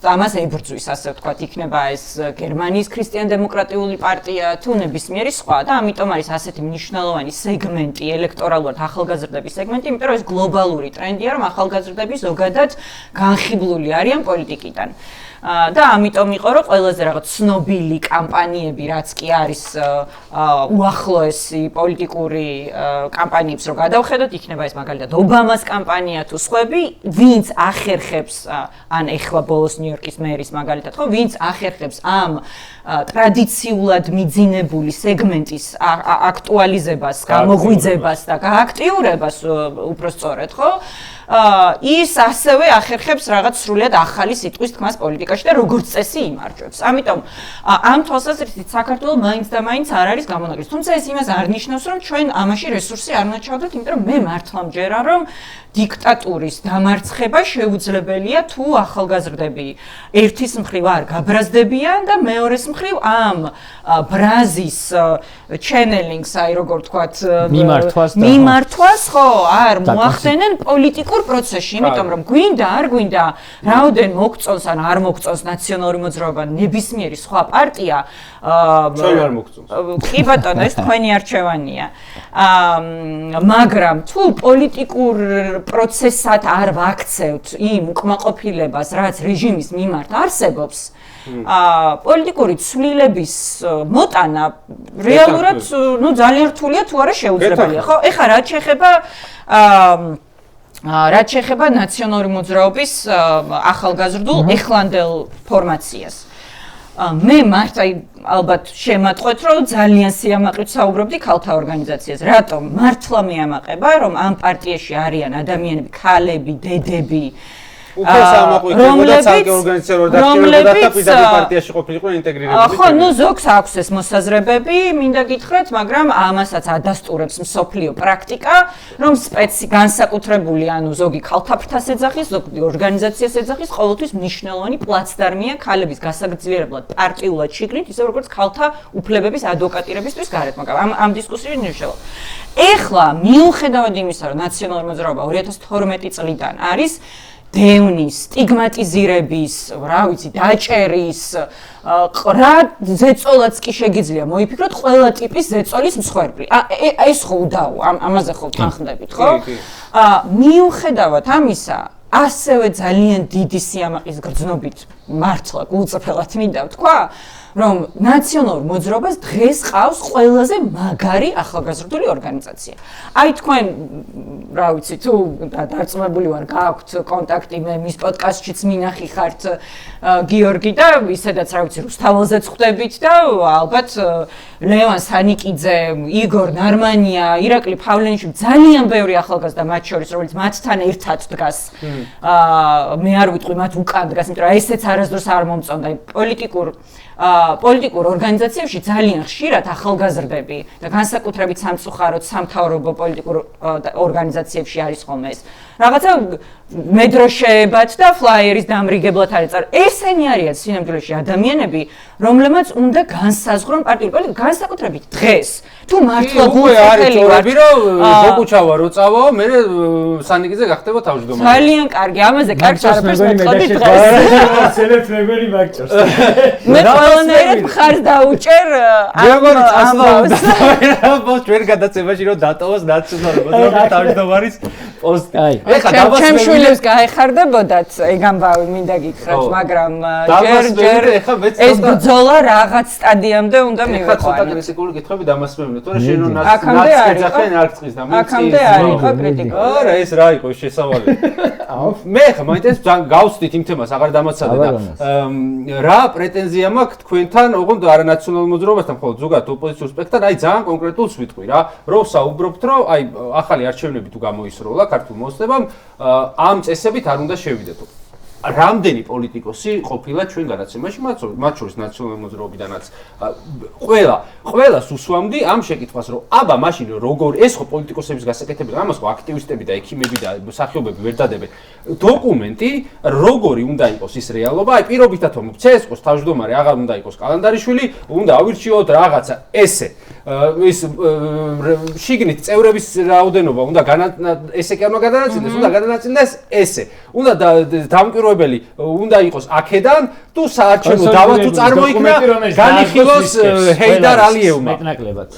ამას ებრძვის, ასე ვთქვათ, იქნება ეს გერმანიის ქრისტიან-დემოკრატიული პარტია თუ ნებისმიერი სხვა და ამიტომ არის ასეთი მნიშვნელოვანი სეგმენტი, ელექტორალურად ახალგაზრდების სეგმენტი, იმიტომ რომ ეს გლობალური ტრენდია, რომ ახალგაზრდები ზოგადად განხიბლული არიან პოლიტიკიდან. და ამიტომ იყო რომ ყველაზე რაღაც ცნობილი კამპანიები რაც კი არის უახლოესი პოლიტიკური კამპანიებს რო გადავხედოთ, იქნება ეს მაგალითად ობამას კამპანია თუ სხვები, ვინც ახერხებს ან ეხლა ბოლოს ნიუ-იორკის მერის მაგალითად, ხო, ვინც ახერხებს ამ ტრადიციულად მიძინებული სეგმენტის აქტუალიზებას, გამოღვიძებას და გააქტიურებას უпростоრად, ხო? ის ასევე ახერხებს რაღაც სრულიად ახალი სიტყვის თქმას პოლიტიკაში და როგორც წესი იმარჯვებს. ამიტომ ამ თვალსაზრისით საქართველოს მაინც და მაინც არ არის გამონაკლისი. თუმცა ეს იმას არ ნიშნავს, რომ ჩვენ ამაში რესურსი არ უნდა ჩავდოთ, იმიტომ რომ მე მართლა მჯერა, რომ დიქტატურის დამარცხება შეუძლებელია თუ ახალგაზრდები ერთის მხრივ არ გაბრაზდებიან და მეორეს მხრივ ამ ბრაზის ჩენელინგს, აი როგორ ვთქვათ, მიმართვას ხო არ მოახდენენ პოლიტიკურ პროცესში, იმიტომ რომ გვინდა არ გვინდა რაოდენ მოგწონს ან არ მოგწონს ნაციონალური მოძრაობა ნებისმიერი სხვა პარტია ჩვენ არ მოგწონს. კი ბატონო, ეს თქვენი არჩევანია. მაგრამ თუ პოლიტიკურ პროცესად არ ვაქცევთ იმ უკმაყოფილებას, რაც რეჟიმის მიმართ არსებობს, პოლიტიკური ცვლილების მოტანა რეალურად ძალიან რთულია თუ არა შეუძლებელია, ხო? ეხლა რაც შეეხება ნაციონალური მოძრაობის ახალგაზრდულ ეხლანდელ ფორმაციას. მე მართლა ალბათ შემატყვეთ, რომ ძალიან სიამაყრით საუბრობდი ქალთა ორგანიზაციაზე. რატომ? მართლა მეამაყება, რომ ამ პარტიაში არიან ადამიანები, ქალები, დედები, უფეს ამაყვითებოდა ცალკე ორგანიზაციად დაქტიურებოდა და პირდაპირ პარტიაში ყოფილიყო ინტეგრირებული. ხო, ნუ ზოგს აქვს ეს მოსაზრებები, მინდა გითხრათ, მაგრამ ამასაც ადასტურებს მსოფლიო პრაქტიკა, რომ განსაკუთრებული, ანუ ზოგი ქალთაფრთას ეძახის, ზოგი ორგანიზაციას ეძახის, ყოველთვის მნიშვნელოვანი პლაცდარმია ქალების გასაგრძელებლად პარტიულად შიგნით, ისე როგორც ქალთა უფლებების ადვოკატირებისთვის გარეთ, მაგრამ ამ დისკუსიას ნიშნავს. ეხლა მიუხედავად იმისა, რომ ნაციონალური მოძრაობა 2012 წლიდან არის დევნის, სტიგმატიზირების, რა ვიცი, დაჭერის, ყრა ზეწოლაც კი შეგიძლია მოიფიქროთ ყველა ტიპის ზეწოლის მსხვერპლი. ეს ხო უდაო, ამაზე ხო თანხმდებით, ხო? მიუხედავად ამისა, ასევე ძალიან დიდი სიამაყის გრძნობით მართლა გულწრფელად მინდა ვთქვა, რომ ნაციონალურ მოძრაობას დღეს ყავს ყველაზე მაგარი ახალგაზრდული ორგანიზაცია. აი თქვენ, რა ვიცი, თუ დარწმუნებული ვარ, გაქვთ კონტაქტი, მე მის პოდკასტშიც მინახი ხართ გიორგი და ისედაც რა ვიცი, რუსთაველზეც ხვდებით და ალბათ ლევან სანიკიძე, იგორ ნარმანია, ირაკლი ფავლენიშვილი, ძალიან ბევრი ახალგაზრდა მათ შორის, რომელიც მათთან ერთად დგას. მე არ ვიტყვი მათ უკან დგას, იმიტომ რომ ესეც არასდროს არ მომწონდა პოლიტიკურ ორგანიზაციებში ძალიან ხშირად ახალგაზრდები და განსაკუთრებით სამწუხაროდ სამთავრობო პოლიტიკურ ორგანიზაციებში არის ხოლმე ეს რაღაცა მედროშეებად და ფლაიერის დამრიგებლად არის წარ. ესენი არიან სინამდვილეში ადამიანები, რომლებმაც უნდა განსაზღვრონ პარტიული პოლიტიკა, განსაკუთრებით დღეს. თუ მართლა გულწრფელი ვართ, რომ ბოკუჩავა რო წავაო, მე სანიკიძე გახდება თავმჯდომარე. ძალიან კარგი, ამაზე კარგ არაფერს მეტყოდი დღეს. ცელეთ მეგონი მაგჭოს. მე ყველანაირად მხარს დაუჭერ ამბავს. ამბავს ჩვენ გადაცემაში რომ დატოვოს ნაციონალურ მოძრაობის თავმჯდომარის პოსტი. ჩემ შვილებს გაეხარდებოდათ ეგ ამბავი მინდა გითხრათ, მაგრამ ჯერ ეს ბრძოლა რაღაც სტადიამდე უნდა მივეყვანოთ. ცოტა კრიტიკული კითხვები დამასწრებინოთ, თორე შენ რომ ნაცეძახენ არ წყის და მე აქამდე არის ხო კრიტიკა. არა, ეს რა იყო შესავალი. მე ხა მაინტერესებს გავსვით იმ თემას, აღარ დამაცადე და რა პრეტენზია მაქვს თქვენთან, ოღონდ არანაციონალურ მოძრაობასთან, ხოლმე ზოგადად ოპოზიციურ სპექტრთან, აი ძალიან კონკრეტულს ვიტყვი რა, რომ საუბრობთ, რომ აი ახალი არჩევნები თუ გამოისროლა ქართულ მოსწრებამ, ამ წესებით არ უნდა შევიდეთო. რამდენი პოლიტიკოსი ყოფილა ჩვენ გადაცემაში, მათ შორის ნაციონალური მოძრაობიდანაც ყველას უსვამდი ამ შეკითხვას, რომ აბა მაშინ როგორ ეს ხო პოლიტიკოსების გასაკეთებელი, ამას ხო აქტივისტები და ექიმები და მსახიობები ვერ დადებენ. დოკუმენტი როგორი უნდა იყოს ის რეალობა, აი პირობითად რომ CSKO-ს თავმჯდომარე აღარ უნდა იყოს კალანდარიშვილი, უნდა ავირჩიოთ რაღაცა ესე. ის შიგნით წევრების რაოდენობა უნდა ესე კი არ უნდა გადანაწილდეს, უნდა გადანაწილდეს ესე. უნდა დამკვირვებელი უნდა იყოს აქედან თუ საარჩევნო დავა თუ წარმოიქმნა განიხილოს ჰეიდარ ალიევმა. მეტნაკლებად.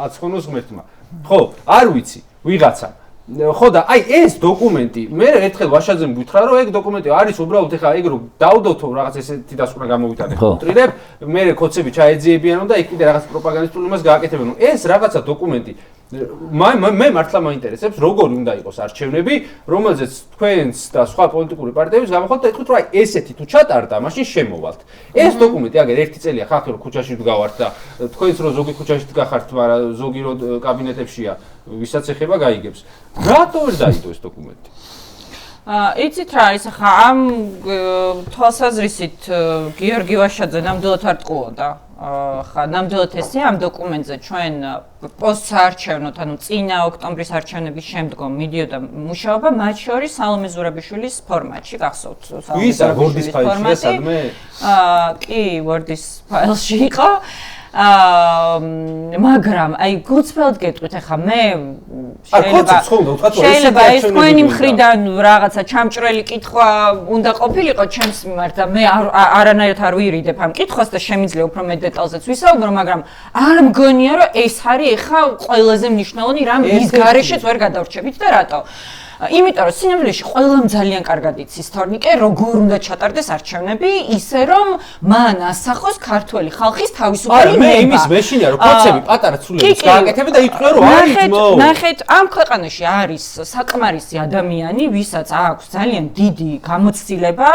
აცხონოს ღმერთმა. ხო, არ ვიცი, ვიღაცა. ხო და აი ეს დოკუმენტი მე ერთხელ ვაშაძემ გითხრა რომ ეგ დოკუმენტი არის უბრალოდ ეხლა ეგ რომ დავდოთო რაღაც ესეთი დასკვნა გამოვიტანე ხუტრილებ მე კოცები ჩაეძიებიანო და იქ კიდე რაღაც პროპაგანდისტული მას გააკეთებინო ეს რაღაცა დოკუმენტი მე მართლა მაინტერესებს როგორი უნდა იყოს არჩევნები რომელზეც თქვენს და სხვა პოლიტიკური პარტიების გამოხოთ და ეთქვით რომ აი ესეთი თუ ჩატარდა მაშინ შემოვალთ ეს დოკუმენტი აგერ ერთი წელია ხალხი რომ ქუჩაში დგავართ და თქვენს რომ ზოგი ქუჩაში დგახართ მაგრამ ზოგი რო კაბინეტებშია ვისაც ეხება გაიგებს რატო ვერ დაიდო ეს დოკუმენტი? იცით რა არის ახლა ამ თვალსაზრისით გიორგი ვაშაძე ნამდვილად არ ტყუოდა. ხა ნამდვილად ესე ამ დოკუმენტზე ჩვენ პოსტსაარჩევნოთ, ანუ წინა ოქტომბრის არჩევნების შემდგომ მიდიოდა მუშაობა, მათ შორის სალომე ზურაბიშვილის ფორმატში, გახსოვთ სალომე ზურაბიშვილის ფორმატი. კი, Word-ის ფაილში იყო. მაგრამ აი გულწრფელად გეტყვით ახლა მე შეიძლება ეს თქვენი მხრიდან რაღაცა ჩამჭრელი კითხვა უნდა ყოფილიყო ჩემს მიმართ და მე არანაირად არ ვირიდებ ამ კითხვას და შემიძლია უფრო მეტ დეტალზეც ვისაუბრო, მაგრამ არ მგონია რომ ეს არის ახლა ყველაზე მნიშვნელოვანი რამ ის გარეშეც ვერ გადავრჩებით და რატო? იმიტომ რომ სინამდვილეში ყველამ ძალიან კარგად იცის თორნიკე როგორ უნდა ჩატარდეს არჩევნები ისე რომ მან ასახოს ქართველი ხალხის თავისუფალი ნება. მე იმის მეშინია რომ კოცები პატარა ცულებებს გააკეთებენ და იტყვიან რომ არის ძმო. ნახეთ ამ ქვეყანაში არის საკმარისი ადამიანი ვისაც აქვს ძალიან დიდი გამოცდილება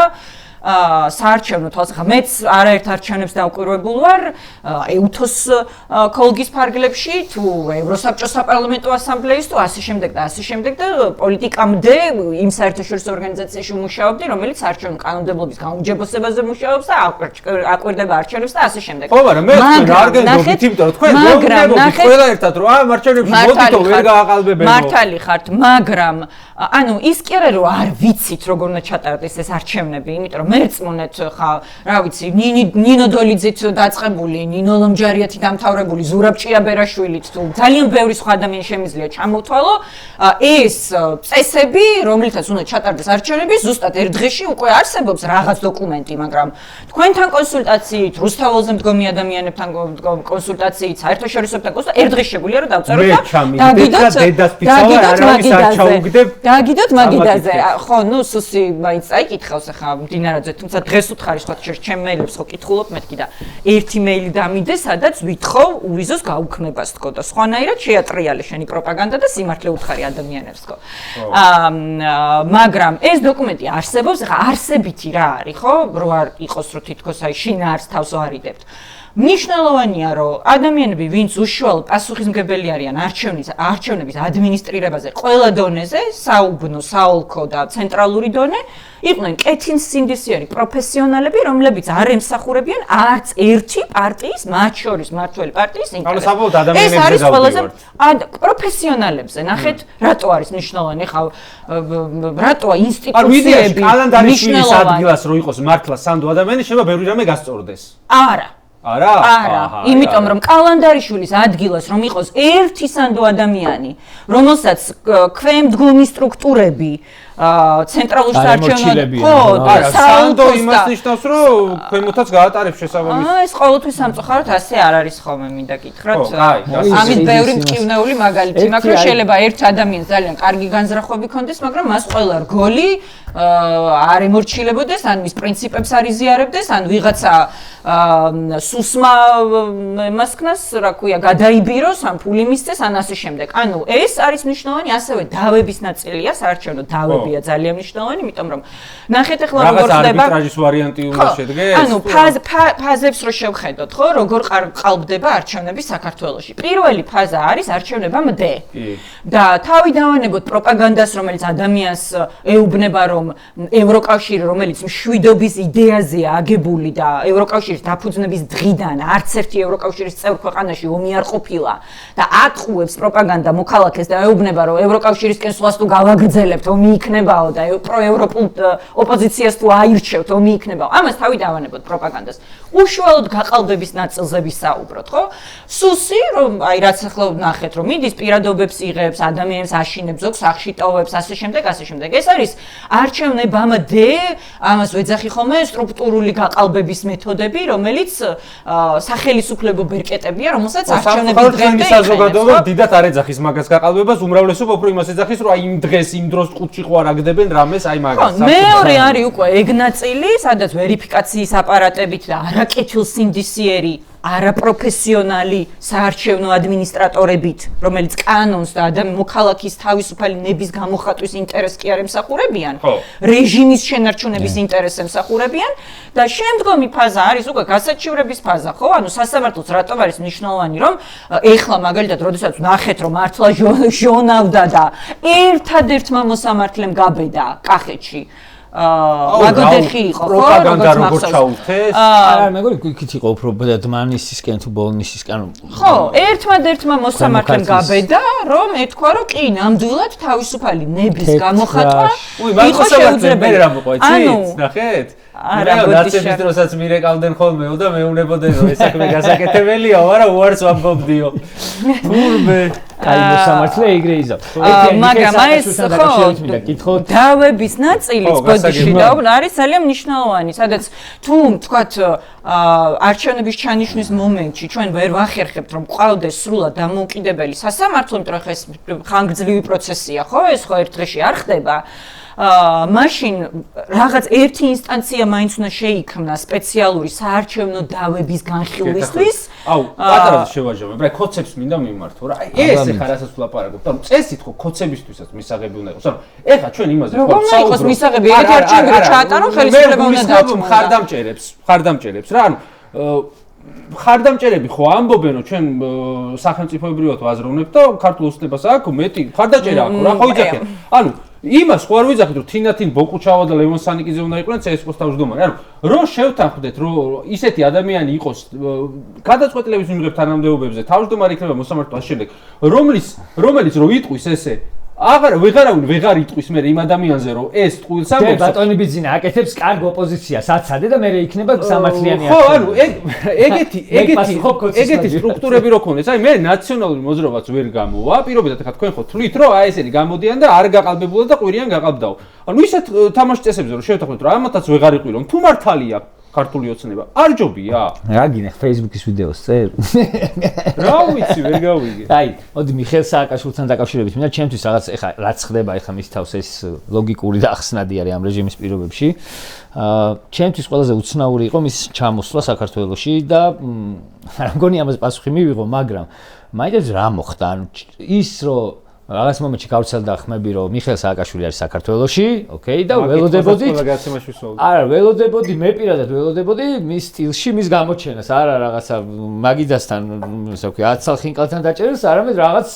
საარჩევნო თვალსაჩინო მეც არაერთ არჩევნებს დავკვირვებულ ვარ ეუთოს კოლგის ფარგლებში თუ ევროსაბჭოს საპარლამენტო ასამბლეის თუ ასე შემდეგ და ასე შემდეგ და პოლიტიკამდე იმ საერთაშორისო ორგანიზაციაში მუშაობდი რომელიც არჩევნო კანონმდებლობის გაუმჯობესებაზე მუშაობს და აკვირდება არჩევნებს და ასე შემდეგ. ხო, მაგრამ მე არ გენდობთ, იმიტომ რომ თქვენ გეუბნებოდით ყველა ერთად რომ მარჩევნებში მოდითო ვერ გააყალბებენო. მართალი ხართ, მაგრამ ანუ ის კი არა რომ არ ვიცით როგორ უნდა ჩატარდეს ეს არჩევნები, იმიტომ რომ მერწმუნეთ ხა, რა ვიცი, ნინო დოლიძით დაწყებული, ნინო ლომჯარიათი დამთავრებული, ზურაბ ჭიაბერაშვილით თუ ძალიან ბევრი სხვა ადამიანი შემიძლია ჩამოთვალო, ეს წესები, რომლითაც უნდა ჩატარდეს არჩევნები, ზუსტად ერთ დღეში უკვე არსებობს რაღაც დოკუმენტი, მაგრამ თქვენთან კონსულტაციით, რუსთაველზე მდგომი ადამიანებთან კონსულტაციით, საერთაშორისოებთან კონსულტაციით, ერთ დღეში შეგვიძლია რომ დავწეროთ და დაგიდოთ მაგიდაზე. ხო, ნუ სუსი მაინც წაიკითხავს ახლა მდინარაძე, თუმცა დღეს უთხარი სხვა ჩემ მეილებს ხო კითხულობ მეთქი და ერთი მეილი დამიდე, სადაც ვითხოვ უვიზოს გაუქმებას თქო და სხვანაირად შეატრიალე შენი პროპაგანდა და სიმართლე უთხარი ადამიანებს თქო. მაგრამ ეს დოკუმენტი არსებობს, ახლა არსებითი რა არის, ხო? რო არ იყოს რო თითქოს აი შინაარს თავს ვარიდებთ. მნიშვნელოვანია რომ ადამიანები ვინც უშუალოდ პასუხისმგებელი არიან არჩევნების ადმინისტრირებაზე ყველა დონეზე, საუბნო, საოლქო და ცენტრალური დონე, იყვნენ კეთილსინდისიერი პროფესიონალები, რომლებიც არ ემსახურებიან არც ერთი პარტიის, მათ შორის მმართველი პარტიის ინტერესს. ეს არის ყველაზე პროფესიონალებზე. ნახეთ, რატო არის მნიშვნელოვანი ხა რატოა ინსტიტუციები კალანდარიშვილის ადგილას რო იყოს მართლა სანდო ადამიანი, შეიძლება ბევრი რამე გასწორდეს. არა, იმიტომ რომ კალანდარიშვილის ადგილას რომ იყოს ერთი სანდო ადამიანი, რომელსაც ქვემდგომი სტრუქტურები ცენტრალურ საარჩევნო სანდო იმას ნიშნავს რომ ქვემოთაც გაატარებს შესაბამისად. ეს ყოველთვის სამწუხაროდ ასე არ არის ხოლმე მინდა გითხრათ. ამის ბევრი მტკივნეული მაგალითი მაქვს რომ შეიძლება ერთ ადამიანს ძალიან კარგი განზრახვები ქონდეს, მაგრამ მას ყველა რგოლი არ ემორჩილებოდეს, ან მის პრინციპებს არ იზიარებდეს, ან ვიღაცა სუსმა მასკნას, რა ქვია, გადაიბიროს, ან ფული მისცეს, ან ასე შემდეგ. ანუ ეს არის მნიშვნელოვანი ასევე დავების ნაწილია, საარჩევნო დავები არია ძალიან მნიშვნელოვანი, იმიტომ რომ ნახეთ ახლა როგორ რაღაც ხდება არბიტრაჟის ვარიანტი უნდა შედგეს. ანუ ფაზებს რო შევხედოთ, ხო, როგორ ყალბდება არჩევნები საქართველოში. პირველი ფაზა არის არჩევნებამდე. და თავი დავანებოთ პროპაგანდას, რომელიც ადამიანს ეუბნება, რომ ევროკავშირი, რომელიც მშვიდობის იდეაზეა აგებული და ევროკავშირის დაფუძნების დღიდან არც ერთი ევროკავშირის წევრ ქვეყანაში ომი არ ყოფილა და ატყუებს პროპაგანდა მოქალაქეს და ეუბნება, რომ ევროკავშირისკენ სვლას თუ გავაგრძელებთ, ომი იქნებაო და პროევროპულ ოპოზიციას თუ აირჩევთ, ომი იქნებაო. ამას თავი დავანებოთ პროპაგანდას. უშუალოდ გაყალბების ნაწილზე ვისაუბროთ, ხო? სუსი, რომ აი რაც ახლა ნახეთ, რომ მიდის პირადობებს იღებს, ადამიანებს აშინებს, ზოგს სახში ტოვებს, ასე შემდეგ. ეს არის არჩევნებამდე, ამას ვეძახი ხოლმე სტრუქტურული გაყალბების მეთოდები, რომელიც სახელისუფლებო ბერკეტებია, რომელსაც არჩევნების დღემდე საზოგადოება დიდად არ ეძახის მაგას გაყალბებას, უმრავლესობა უფრო იმას ეძახის, რომ აი იმ დღეს, იმ დროს ყუთში ხო არ აგდებენ რამეს, აი მაგას. მეორე არის უკვე ეგ ნაწილი, სადაც ვერიფიკაციის აპარატებით და არაკეთილსინდისიერი არაპროფესიონალი საარჩევნო ადმინისტრატორებით, რომელიც კანონს და მოქალაქის თავისუფალი ნების გამოხატვის ინტერესს კი არ ემსახურებიან, რეჟიმის შენარჩუნების ინტერესს ემსახურებიან და შემდგომი ფაზა არის უკვე გასაჩივრების ფაზა, ხო? ანუ სასამართლოც რატომ არის მნიშვნელოვანი, რომ ეხლა მაგალითად, როდესაც ნახეთ, რომ მართლა ჟონავდა და ერთადერთმა მოსამართლემ გაბედა კახეთში მაგოდეხი იყო, ხო? პროპაგანდა როგორ ჩაუთეს? არა, მეგონი იქით იყო უფრო დმანისისკენ თუ ბოლნისისკენ. ხო, ერთმა მოსამართლემ გაბედა, რომ ეთქვა, რომ კი, ნამდვილად თავისუფალი ნების გამოხატვა იყო შეუძლებელი. რა მოყვა, იცით? ნახეთ? არა, ნაცების დროსაც მირეკავდნენ ხოლმეო და მეუბნებოდნენ, რომ ეს საქმე გასაკეთებელია, მაგრამ უარს ვამბობდიო. თურმე კაი მოსამართლე ეგრე იზავს. მაგრამ ეს ხო დავების ნაწილიც ბოდიში და არის ძალიან მნიშვნელოვანი, სადაც თუ თქვათ არჩევნების ჩანიშვნის მომენტში ჩვენ ვერ ვახერხებთ, რომ ყავდეს სრულად დამოუკიდებელი სასამართლო, იმიტომ რომ ეს ხანგრძლივი პროცესია, ხო? ეს ხო ერთ დღეში არ ხდება. მაშინ რაღაც ერთი ინსტანცია მაინც უნდა შეიქმნა სპეციალური საარჩევნო დავების განხილვისთვის. აუ, პატარაზე შევაჯამებ, რა კოცებს მინდა მიმართო რა. ეს ეხა რასაც ვლაპარაკობთ, ანუ წესით ხო კოცებისთვისაც მისაღები უნდა იყოს. ანუ ეხა ჩვენ იმაზე ხო საუბრობთ. როგორ იყოს მისაღები? ეგეთი არჩევნები რო ჩაატარონ, ხელისუფლება უნდა დაჭმოს. ხარდამჭერებს რა, ანუ ხარდამჭერები ხო ამბობენ, რომ ჩვენ სახელმწიფოებრივად ვაზროვნებთ და ქართულ ოცნებას აქვს მეტი ხარდაჭერა აქვს რა, ხო იცახეთ. ანუ იმას ხო არ ვიძახით, რომ თინათინ ბოკუჩავა და ლევონ სანიკიძე უნდა იყვნენ CSKO-ს თავმჯდომარე. ანუ რო შევთანხმდეთ, რომ ისეთი ადამიანი იყოს გადაწყვეტილების მიღებ თანამდებობებზე, თავმჯდომარე იქნება მოსამართლე ამ შემდეგ, რომელიც რო იტყვის ესე ვეღარ იტყვის მე იმ ადამიანზე, რომ ეს ტყუილს ამბობს. ბატონი ბიძინა აკეთებს კარგ ოპოზიციას, აცადე და მე იქნება სამართლიანი ხო, ანუ ეგეთი სტრუქტურები რო ქონდეს, აი მე ნაციონალური მოძრაობაც ვერ გამოვა, პირობითად ხა თქვენ ხო თვლით, რომ აი ესენი გამოდიან და არ გაყალბებულა და ყვირიან გაყალბდაო. ანუ ისეთ თამაშ წესებზე რო შევთანხმდეთ, რომ ამათაც ვეღარ იყვირონ, თუ მართალია ქართული ოცნება არ ჯობია. რა გინე Facebook-ის ვიდეოს წერ. რა ვიცი, ვერ გავიგე. აი, მოდი მიხეილ სააკაშვილთან დაკავშირებით, მინდა ჩემთვის რაღაც ეხა რაც ხდება ეხა მის თავს ეს ლოგიკური და ახსნადი არის ამ რეჟიმის პირობებში. ჩემთვის ყველაზე უცნაური იყო მის ჩამოსვლა საქართველოში და არ მგონი ამას პასუხი მივიღო, მაგრამ მაინც რა მოხდა? ანუ ის რომ რაღაც მომენტში გავცელდა ხმები, რომ მიხეილ სააკაშვილი არის საქართველოში, ოკეი, და ველოდებოდით. არა, ველოდებოდი, მე პირადად ველოდებოდი მის სტილში, მის გამოჩენას, არა რაღაცა მაგიდასთან, ასე ვქო, 10 სალ ხინკალთან დაჭერეს, არამედ რაღაც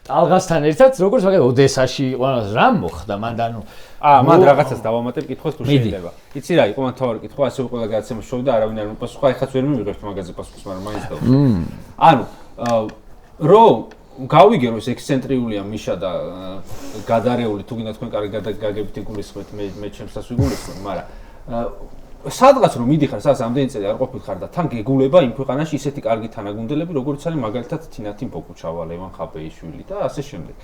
ტალღასთან ერთად, როგორც მაგალითად ოდესაში იყო, რა მოხდა მან და ანუ მან რაღაცას დავამატებ კითხოს თუ შეიძლება. იცი რა იყო მთავარი კითხვა, ასე ყველა გადაცემას შოვდა, არავინ არ მოპასუხა, ეხაც ვერ მივიღებთ მაგაზე პასუხს, მაგრამ მაინც დავ. ანუ რო გავიგე რომ ეს ექსცენტრიულია მიშა და გადარეული თუ გინდა თქვენ კარგი გაგებით იგულისხმეთ მე ჩემსაც ვიგულისხმებ, მაგრამ სადღაც რომ მიდიხარ, სადაც ამდენი წელი არ ყოფილ და თან გეგულება იმ ქვეყანაში ისეთი კარგი თანაგუნდელები, როგორც არის მაგალითად თინათინ ბოკუჩავა, ლევან ხაბეიშვილი და ასე შემდეგ.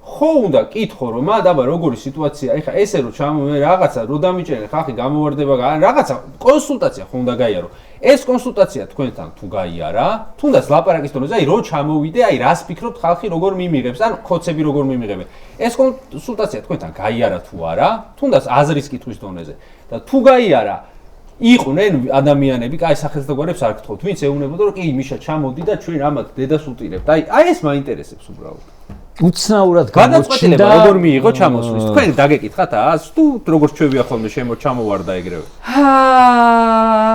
ხო უნდა კითხო რომ აბა როგორი სიტუაცია, ეხა ესე რომ ჩამოვე რაღაცა რო დამიჭერენ ხალხი გამოვარდება, რაღაცა კონსულტაცია ხო უნდა გაიარო. ეს კონსულტაცია თქვენთან თუ გაიარა, თუნდაც ლაპარაკის დონეზე, აი რო ჩამოვიდე, აი რას ფიქრობთ ხალხი როგორ მიმიღებს, ან ხოცები როგორ მიმიღებენ. ეს კონსულტაცია თქვენთან გაიარა თუ არა, თუნდაც აზრის კითხვის დონეზე და თუ გაიარა, იყვნენ ადამიანები, აი სახელმწიფოებს არ გთხოვთ, ვინც ეუბნებოდა რომ კი მიშა ჩამოდი და ჩვენ ამათ დედას უტირებთ. აი ეს მაინტერესებს უბრალოდ. უცნაურად გადაწყვეტილება როგორ მიიღო ჩამოსვლის? თქვენ დაგეკითხათ ას თუ როგორ ჩვევია ხოლმე ჩამოვარდა ეგრევე?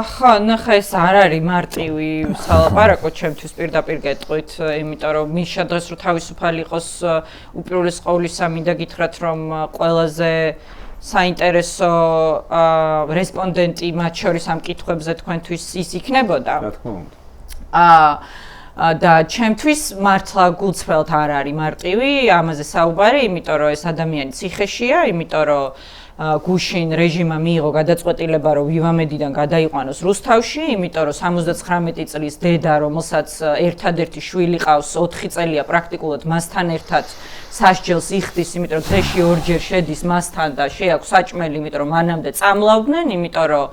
ხო, ნახე ეს არ არის მარტივი სალაპარაკო ჩემთვის პირდაპირ გეტყვით, იმიტომ რომ მიშა დღეს რო თავისუფალი იყოს უპირველეს ყოვლისა მინდა გითხრათ რომ ყველაზე საინტერესო რესპონდენტი მათ შორის ამ კითხვებზე თქვენთვის ის იქნებოდა. რა თქმა უნდა. და ჩემთვის მართლა გულწრფელთ არ არის მარტივი ამაზე საუბარი, იმიტომ რომ ეს ადამიანი ციხეშია, იმიტომ რომ გუშინ რეჟიმმა მიიღო გადაწყვეტილება, რომ ვივამედიდან გადაიყვანოს რუსთავში, იმიტომ რომ 79 წლის დედა, რომელსაც ერთადერთი შვილი ყავს, 4 წელია პრაქტიკულად მასთან ერთად სასჯელს იხდის, იმიტომ რომ დღეში ორჯერ შედის მასთან და შეაქვს საჭმელი, იმიტომ რომ მანამდე წამლავდნენ, იმიტომ რომ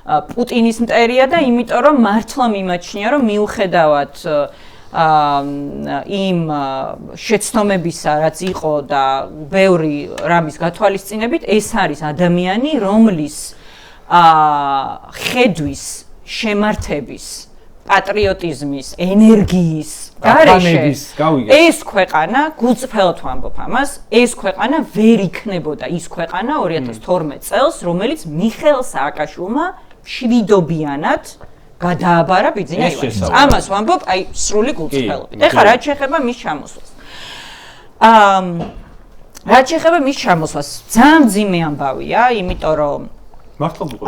პუტინის მტერია და იმიტომ რომ მართლა მიმაჩნია რომ მიუხედავად იმ შეცდომებისა რაც იყო და ბევრი რამის გათვალისწინებით ეს არის ადამიანი რომლის ხედვის შემართების პატრიოტიზმის ენერგიის გარეშე ეს ქვეყანა გულწრფელად ვამბობ ამას ეს ქვეყანა ვერ იქნებოდა ის ქვეყანა 2012 წელს რომელიც მიხეილ სააკაშვილმა მშვიდობიანად გადააბარა ბიძინა ივანიშვილს. ამას ვამბობ, აი სრული გულწრფელობით. ეხლა რაც შეეხება მის ჩამოსვლას. რაც შეეხება მის ჩამოსვლას, ძალიან მძიმე ამბავია, იმიტომ რომ მართლა გიყო.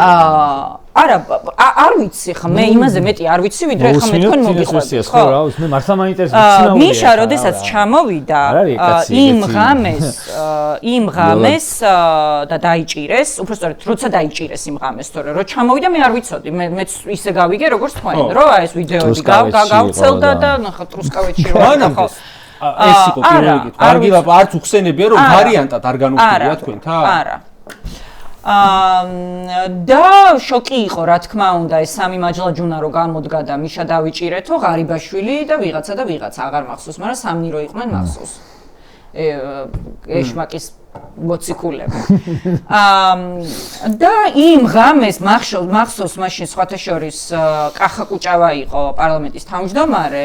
არა, არ ვიცი ხა, მე იმაზე მეტი არ ვიცი, ვიდრე ხა მე თქვენ მოგიყვებით. ხო, რა, მე მართლა მაინტერესებს. მიშა, როდესაც ჩამოვიდა, იმ ღამეს და დაიჭირეს, უბრალოდ როცა დაიჭირეს იმ ღამეს, თორე რო ჩამოვიდა მე არ ვიცოდი, მეც ისე გავიგე როგორც თქვენ, რომ აი ეს ვიდეოები გავცელდა და ნახა ტრუსკავეთში რო ხო. ეს იყო პირველი კითხვა. კარგი ლაპა არც უხსენებია რომ ვარიანტად არ განუხდია თქვენთან? არა. და შოკი იყო რა თქმა უნდა ეს სამი მაჯლაჯუნა რო გამოდგა და მიშა დავიჭირეთო ღარიბაშვილი და ვიღაცა აღარ მახსოვს მაგრამ სამნი რო იყვნენ მახსოვს ეშმაკის მოციქულები და იმ ღამეს მახსოვს მაშინ სხვათა შორის კახა კუჭავა იყო პარლამენტის თავმჯდომარე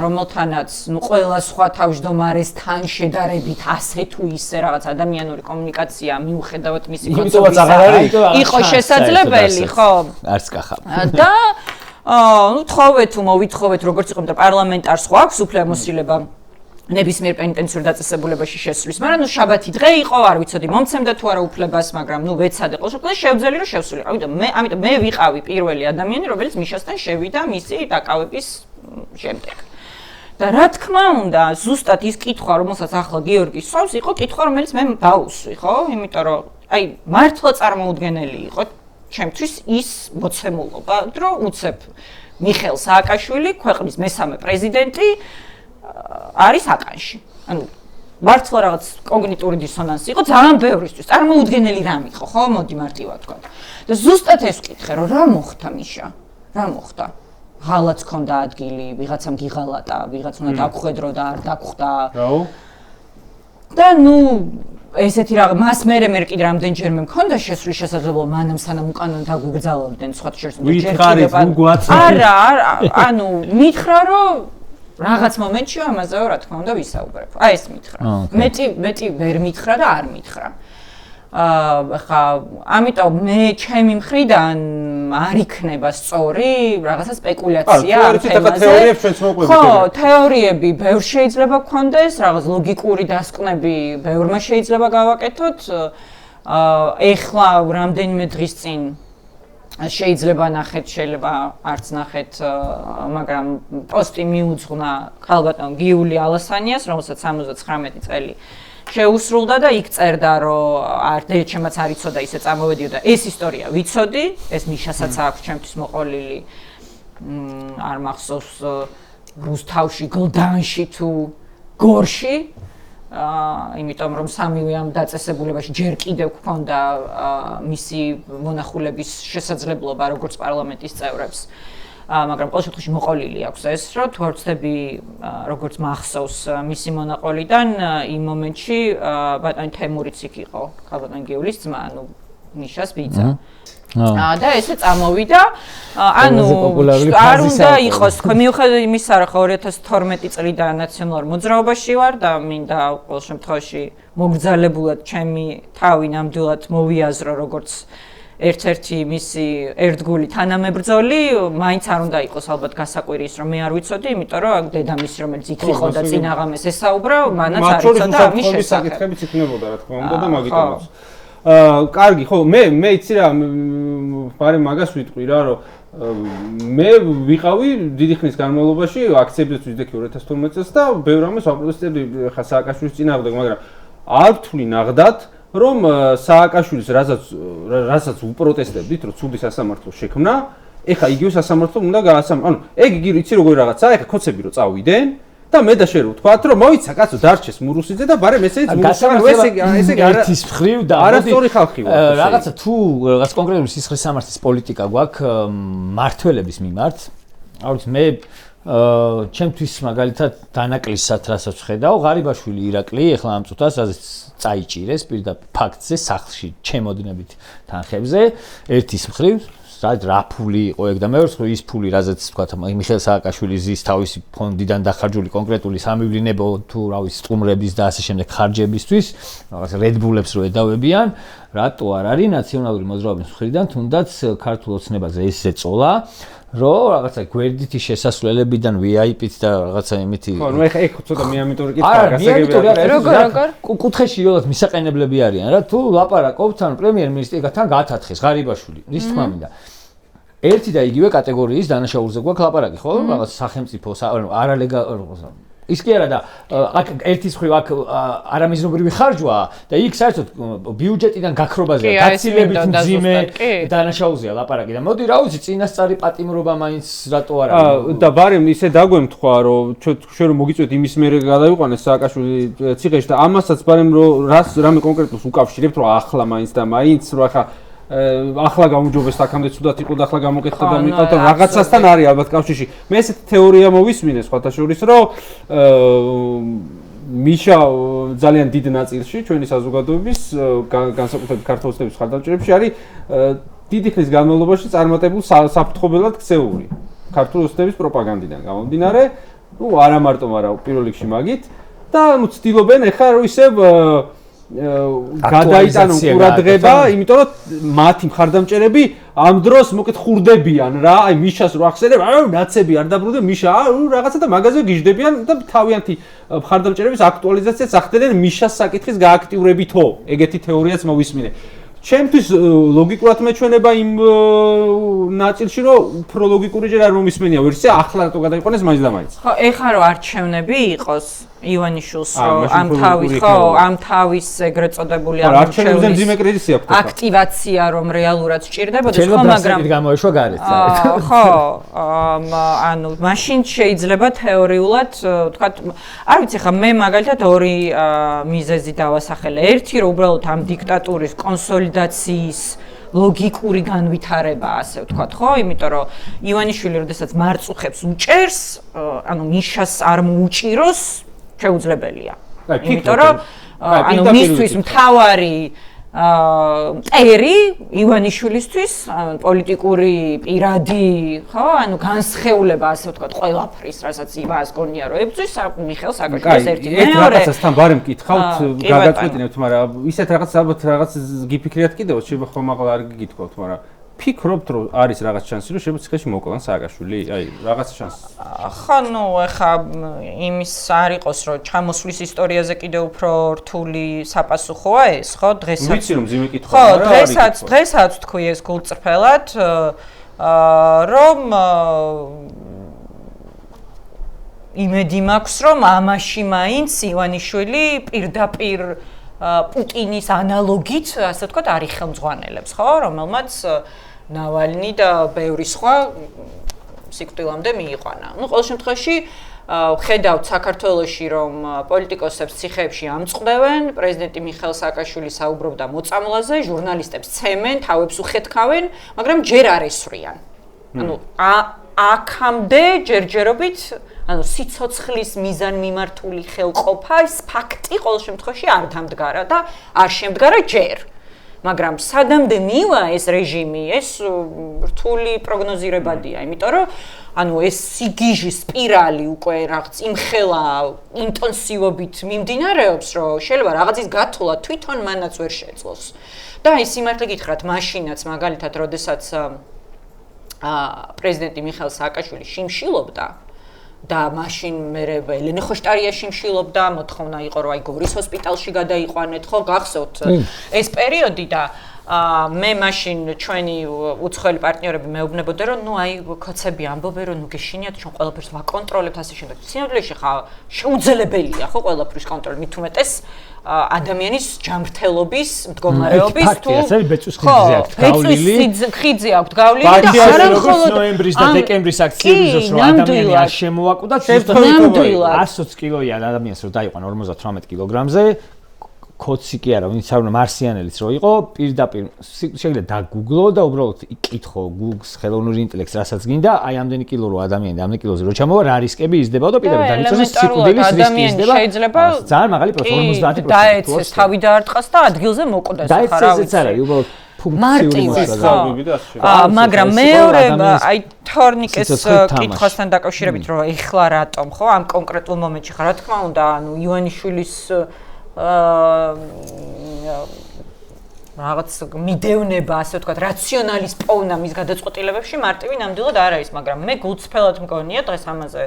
რომელთანაც ნუ ყველა სხვა თავმჯდომარესთან შედარებით ასე თუ ისე რაღაც ადამიანური კომუნიკაცია მიუხედავად მისი კონცეფციის იყო შესაძლებელი ხო არც კახა და ნუ თხოვეთ თუ მოვითხოვეთ როგორც იყო და პარლამენტარს ხო აქვს უფლებამოსილება ნებისმიერ პენიტენციურ დაწესებულებაში შესვლის, მაგრამ ნუ შაბათი დღე იყო, არ ვიცოდი, მომცემდა თუ არა უფლებას, მაგრამ ნუ ვეცადე ყოველ შემთხვევაში შევძელი რომ შევსულიყავი და ამიტომ მე ვიყავი პირველი ადამიანი, რომელიც მიშასთან შევიდა მისი დაკავების შემდეგ. და რა თქმა უნდა, ზუსტად ის კითხვა, რომელსაც ახლა გიორგი სვავს, იყო კითხვა, რომელიც მე დაუსვი, ხო? იმიტომ რომ აი მართლა წარმოუდგენელი იყო ჩემთვის ის მოცემულობა, რომ უცებ მიხეილ სააკაშვილი, ქვეყნის მესამე პრეზიდენტი არის აკანში. ანუ მართლა რაღაც კოგნიტური დისონანსი იყო ძალიან ბევრისთვის. წარმოუდგენელი რამ იყო, ხო? მოდი მარტივად ვთქვა. და ზუსტად ეს ვკითხე, რომ რა მოხდა მიშა? რა მოხდა? ღალაც ქონდა ადგილი, ვიღაცამ გიღალატა, ვიღაც უნდა დაგხვედრო და არ დაგხვდა. რაო? და ნუ ესეთი რაღაც მას მე კიდე რამდენჯერმე მქონდა შესვლის შესაძლებლობა მანამ სანამ უკანონ დაგვიგრძალავდნენ სხვა შორის არა, ანუ მითხრა რომ რაღაც მომენტში ამაზეო რა თქმა უნდა ვისაუბრებ. აი ეს მითხრა. მეტი ვერ მითხრა და არ მითხრა. ხა ამიტომ მე ჩემი მხრიდან არ იქნება სწორი რაღაცა სპეკულაცია ამ თემაზე. ხო, თეორიები ბევრ შეიძლება გქონდეს, რაღაც ლოგიკური დასკვნები ბევრმა შეიძლება გავაკეთოთ. ეხლა რამდენიმე დღის წინ შეიძლება ნახეთ, შეიძლება არც ნახეთ, მაგრამ პოსტი მიუძღვნა ქალბატონ გიული ალასანიას, რომელსაც 79 წელი შეუსრულდა და იქ წერდა, რომ არდეჩემაც არ იცოდა ისე წამოვედიოდა. ეს ისტორია ვიცოდი, ეს მიშასაც აქვს ჩემთვის მოყოლილი. არ მახსოვს რუსთავში, გლდანში თუ გორში. იმიტომ რომ სამივე ამ დაწესებულებაში ჯერ კიდევ გქონდა მისი მონახულების შესაძლებლობა როგორც პარლამენტის წევრებს. მაგრამ ყოველ შემთხვევაში მოყოლილი აქვს ეს, რომ თუ არ ვცდები, როგორც მახსოვს მისი მონაყოლიდან, იმ მომენტში ბატონი თემურიც იქ იყო, ქალბატონ გიულის ძმა, ანუ მიშას ბიძა. და ესე წამოვიდა ანუ არ უნდა იყოს თქვენ მიუხედავად იმისა რომ 2012 წლიდან ნაციონალურ მოძრაობაში ვარ და მინდა ყოველ შემთხვევაში მოგრძალებულად ჩემი თავი ნამდვილად მოვიაზრო როგორც ერთ-ერთი მისი ერთგული თანამებრძოლი, მაინც არ უნდა იყოს ალბათ გასაკვირი ის რომ მე არ ვიცოდი, იმიტომ რომ დედამისი რომელიც იქ იყო და წინაღამეს ესაუბრა, მანაც არ იცოდა ამის შესახებ. საკითხებიც იქნებოდა რა თქმა უნდა და მაგიტომაც. კარგი, ხო, მე იცი რა, პარემ მაგას ვიტყვი რა, რომ მე ვიყავი დიდი ხნის განმავლობაში აქციებზეც ვიძდექი 2012 წელს და ბევრ ამას ვაპროტესტებდი ხა სააკაშვილის წინააღმდეგ, მაგრამ არ ვთვლი ნაღდად რომ სააკაშვილის რასაც უპროტესტებდით, რომ ცუდი სასამართლო შექმნა, ეხა იგივე სასამართლო უნდა ანუ ეგ იგი იცი როგორი რაღაცაა, ეხა ქოცები რომ წავიდნენ და მე და შენ რო ვთქვათ, რომ მოიცა კაცო დარჩეს მურუსიძე და ბარემ ესეც ესე ერთის მხრივ და არასწორი ხალხი ვარ. რაღაცა თუ რაღაც კონკრეტული სისხლის სამართლის პოლიტიკა გვაქვს მართველების მიმართ, არ ვიცი მე ჩემთვის მაგალითად დანაკლისად რასაც ვხედავ, ღარიბაშვილი ირაკლი ეხლა ამ წუთას რაზეც წაიჭირეს პირდაპირ ფაქტზე სახლში ჩემოდნებით თანხებზე ერთის მხრივ რა ფული იყო ეგ და მეორე მხრივ ის ფული რაზეც თქვათ მიხეილ სააკაშვილის ზის თავისი ფონდიდან დახარჯული კონკრეტული სამივლინებო თუ რა ვიცი სტუმრების და ასე შემდეგ ხარჯებისთვის რაღაც რედბულებს რო ედავებიან რატო არ არის ნაციონალური მოძრაობის მხრიდან თუნდაც ქართულ ოცნებაზე ეს ეწოლა რომ რაღაცა გვერდითი შესასვლელებიდან VIP-ით და რაღაცა იმითი ხო ნუ ეხა ცოტა მე ამიტომ ვიკითხავ გასაგებია როგორ კუთხეში რეალურად მისაყენებლები არიან რა თუ ლაპარაკობთ ან პრემიერ-მინისტრთან გათათხეს ღარიბაშვილი რის თქმა მინდა ერთი და იგივე კატეგორიის დანაშაულზე გვაქვს ლაპარაკი ხო რაღაც სახელმწიფო არალეგალ ის კი არა და აქ ერთის მხრივ აქ არამიზნობრივი ხარჯვაა და იქ საერთოდ ბიუჯეტიდან გაქრობაზეა გაცილებით მძიმე დანაშაულზეა ლაპარაკი და მოდი რა ვიცი წინასწარი პატიმრობა მაინც რატო არ არის და ბარემ ისე დაგვემთხვა რომ ჩვენ რომ მოგიწვევთ იმის მერე გადავიყვანეს სააკაშვილი ციხეში და ამასაც ბარემ რომ რამე კონკრეტულს უკავშირებთ რომ ახლა მაინც და მაინც რომ ახლა ახლა გამოჯობეს აქამდე ცუდად იყო და ახლა გამოკეთდა და მიყავთ რაღაცასთან არის ალბათ კავშირში. მე ესეთი თეორია მოვისმინე სხვათა შორის რომ მიშა ძალიან დიდ ნაწილში ჩვენი საზოგადოების განსაკუთრებით ქართულ ოცნების ხარდამჭერებში არის დიდი ხნის განმავლობაში წარმატებულ საფრთხობელად ქცეული ქართულ ოცნების პროპაგანდიდან გამომდინარე, ნუ არა მარტო, მაგრამ პირველ რიგში მაგით და ნუ ცდილობენ ეხლა რომ ისე გადაიტანონ ყურადღება, იმიტომ რომ მათი მხარდამჭერები ამ დროს მოკეთ ხურდებიან რა, აი მიშას რო ახსენებ, ნაცები არ დაბრუნდა მიშა, რაღაცა და მაგაზე გიждდებიან და თავიანთი მხარდამჭერების აქტუალიზაციას ახდენენ მიშას საკითხის გააქტიურებითო, ეგეთი თეორიაც მოვისმინე. ჩემთვის ლოგიკურად მეჩვენება იმ ნაწილში რომ უფრო ლოგიკური ჯერ არ მომისმენია ვერსია ახლა რატო გადაიყვანეს მაინც და მაინც. ხო, ეხლა რომ არჩევნები იყოს ივანიშვილს რომ ამ თავის ეგრეთ წოდებული არჩევნებზე მძიმე კრიზისი აქვს. აქტივაცია რომ რეალურად სჭირდებოდეს, ხო, მაგრამ გამოეშვა გარეთ. ხო, ანუ მაშინ შეიძლება თეორიულად ვთქვათ, არ ვიცი ხა მე მაგალითად ორი მიზეზი დავასახელე. ერთი რომ უბრალოდ ამ დიქტატურის კონსოლიდაციის ლოგიკური განვითარება, ასე ვთქვათ, ხო? იმიტომ რომ ივანიშვილი როდესაც მარწუხებს უჭერს, ანუ მიშას არ მოუჭიროს, შეუძლებელია. იმიტომ რომ ანუ მისთვის მთავარი ერი ივანიშვილისთვის პოლიტიკური პირადი, ხო, ანუ განსხეულება, ასე ვთქვათ, ყველაფრის, რასაც ივას გონია რომ ებრძვის, მიხეილ სააკაშვილის ერთი მეორე. რაღაცასთან ბარემ მკითხავთ, გაგაწყვეტინებთ, მაგრამ ისეთ რაღაც ალბათ რაღაც გიფიქრიათ კიდევ, შეიძლება ხომ აღარ არ გიგითხოვთ, მაგრამ ფიქრობთ რომ არის რაღაც შანსი რომ შეიძლება ციხეში მოკლან სააკაშვილი? აი, რაღაც შანსი. ხო, ნუ ეხა იმის არ იყოს რომ ჩამოსვლის ისტორიაზე კიდევ უფრო რთული საპასუხოა ეს, ხო? დღესაც ვიცი რომ მძიმე კითხვაა, ხო, დღესაც თქვი ეს გულწრფელად, რომ იმედი მაქვს რომ ამაში მაინც ივანიშვილი პირდაპირ პუტინის ანალოგით, ასე ვთქვათ, არის ხელმძღვანელებს, ხო, რომელმაც ნავალნი და ბევრი სხვა სიკვდილამდე მიიყვანა. ნუ ყოველ შემთხვევაში ვხედავთ საქართველოში რომ პოლიტიკოსებს ციხეებში ამწყდევენ, პრეზიდენტი მიხეილ სააკაშვილი საუბრობდა მოწამლაზე, ჟურნალისტებს ცემენ, თავებს უხეთქავენ, მაგრამ ჯერ არ ესვრიან. ანუ აქამდე ჯერჯერობით ანუ სიცოცხლის მიზანმიმართული ხელყოფა, ეს ფაქტი ყოველ შემთხვევაში არ დამდგარა და არ შემდგარა ჯერ. მაგრამ სადამდე მივა ეს რეჟიმი, ეს რთული პროგნოზირებადია, იმიტომ რომ ანუ ეს სიგიჟის სპირალი უკვე რაღაც იმხელა ინტენსივობით მიმდინარეობს, რომ შეიძლება რაღაცის გათვლა თვითონ მანაც ვერ შეძლოს. და აი სიმართლე გითხრათ, მაშინაც მაგალითად, როდესაც პრეზიდენტი მიხეილ სააკაშვილი შიმშილობდა და მაშინ მერე ელენე ხოშტარია შიმშილობდა, მოთხოვნა იყო რომ აი გორის ჰოსპიტალში გადაიყვანეთ, ხო, გახსოვთ ეს პერიოდი და მე მაშინ ჩვენი უცხოელი პარტნიორები მეუბნებოდნენ რომ ნუ აი კაცები ამბობენ რომ ნუ გეშინიათ ჩვენ ყველაფერს ვაკონტროლებთ ასე შემდეგ. სინამდვილეში ხა შეუძლებელია ხო ყველაფრის კონტროლი მით უმეტეს ადამიანის ჯანმრთელობის მდგომარეობის თუ ხიძე აქვს გავლილი და არა მხოლოდ ნოემბრის და დეკემბრის აქციების დროს რომ ადამიანი არ შემოაკვდა ნამდვილად 120 კილოია ადამიანს რომ დაიყვან 58 კილოგრამზე კოცი კი არა, ვინც არ უნდა მარსიანელიც რო იყო, პირდაპირ შეიძლება დაგუგლო და უბრალოდ იკითხო Google-ს ხელოვნური ინტელექტს, რასაც გინდა, აი ამდენი კილო რო ადამიანი და ამდენი კილოზე რო ჩამოვა, რა რისკები იზრდება და პირდაპირ დაგიწოს სიკვდილის რისკი იზრდება. შეიძლება ძალიან მაღალი პროცენტი 50%. დაეცეს, თავი დაარტყას და ადგილზე მოკვდეს, ხა რა ვიცი. დაეცეს არა, უბრალოდ ფუნქციური მოსვლა. მაგრამ მეორე აი თორნიკეს კითხვასთან დაკავშირებით რომ ეხლა რატომ ხო ამ კონკრეტულ მომენტში ხა რა თქმა უნდა, ანუ ივანიშვილის რაღაც მიდევნება, ასე ვთქვათ, რაციონალის პოვნა მის გადაწყვეტილებებში მარტივი ნამდვილად არ არის, მაგრამ მე გულწრფელად მგონია დღეს ამაზე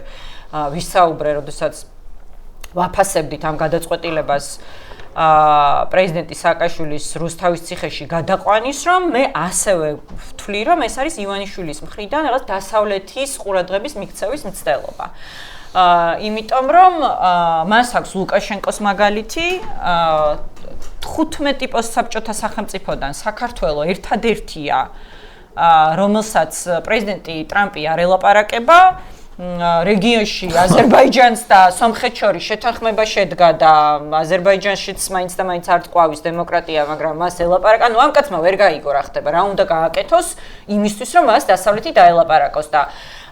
ვისაუბრე, როდესაც ვაფასებდით ამ გადაწყვეტილებას პრეზიდენტი სააკაშვილის რუსთავის ციხეში გადაყვანის, რომ მე ასევე ვთვლი, რომ ეს არის ივანიშვილის მხრიდან რაღაც დასავლეთის ყურადღების მიქცევის მცდელობა. იმიტომ რომ მას აქვს ლუკაშენკოს მაგალითი 15 პოსტსაბჭოთა სახელმწიფოდან საქართველოს ერთადერთია რომელსაც პრეზიდენტი ტრამპი არ ელაპარაკება რეგიონში აზერბაიჯანს და სომხეთს შორის შეთანხმება შედგა და აზერბაიჯანშიც მაინც და მაინც არ ტყვავის დემოკრატია, მაგრამ მას ელაპარაკა, ანუ ამ კაცმა ვერ გაიგო რა ხდება, რა უნდა გააკეთოს იმისთვის რომ მას დასავლეთი დაელაპარაკოს და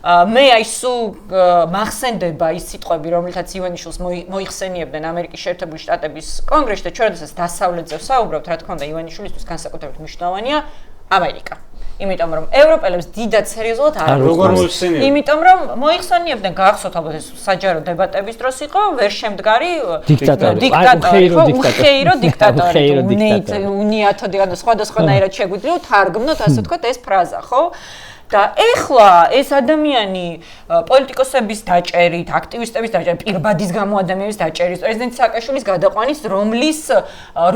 მე აი სულ მახსენდება ის სიტყვები, რომელთაც ივანიშვილს მოიხსენიებდნენ ამერიკის შეერთებული შტატების კონგრესში და ჩვენ როდესაც დასავლეთზე ვსაუბრობთ, რა თქმა უნდა, ივანიშვილისთვის განსაკუთრებით მნიშვნელოვანია ამერიკა. იმიტომ რომ ევროპელებს დიდად სერიოზულად არ მოიხსენიებდნენ. იმიტომ რომ მოიხსენიებდნენ, გახსოვთ ალბათ ეს საჯარო დებატების დროს იყო ვერ შემდგარი დიქტატორი, უხეირო დიქტატორი, უნიათოდი, ანუ სხვადასხვანაირად შეგვიძლია თარგმნოთ, ასე ვთქვათ, ეს ფრაზა, ხო? და ეხლა ეს ადამიანი პოლიტიკოსების დაჭერით, აქტივისტების დაჭერით, პირბადის გამო ადამიანის დაჭერით, პრეზიდენტ სააკაშვილის გადაყვანის,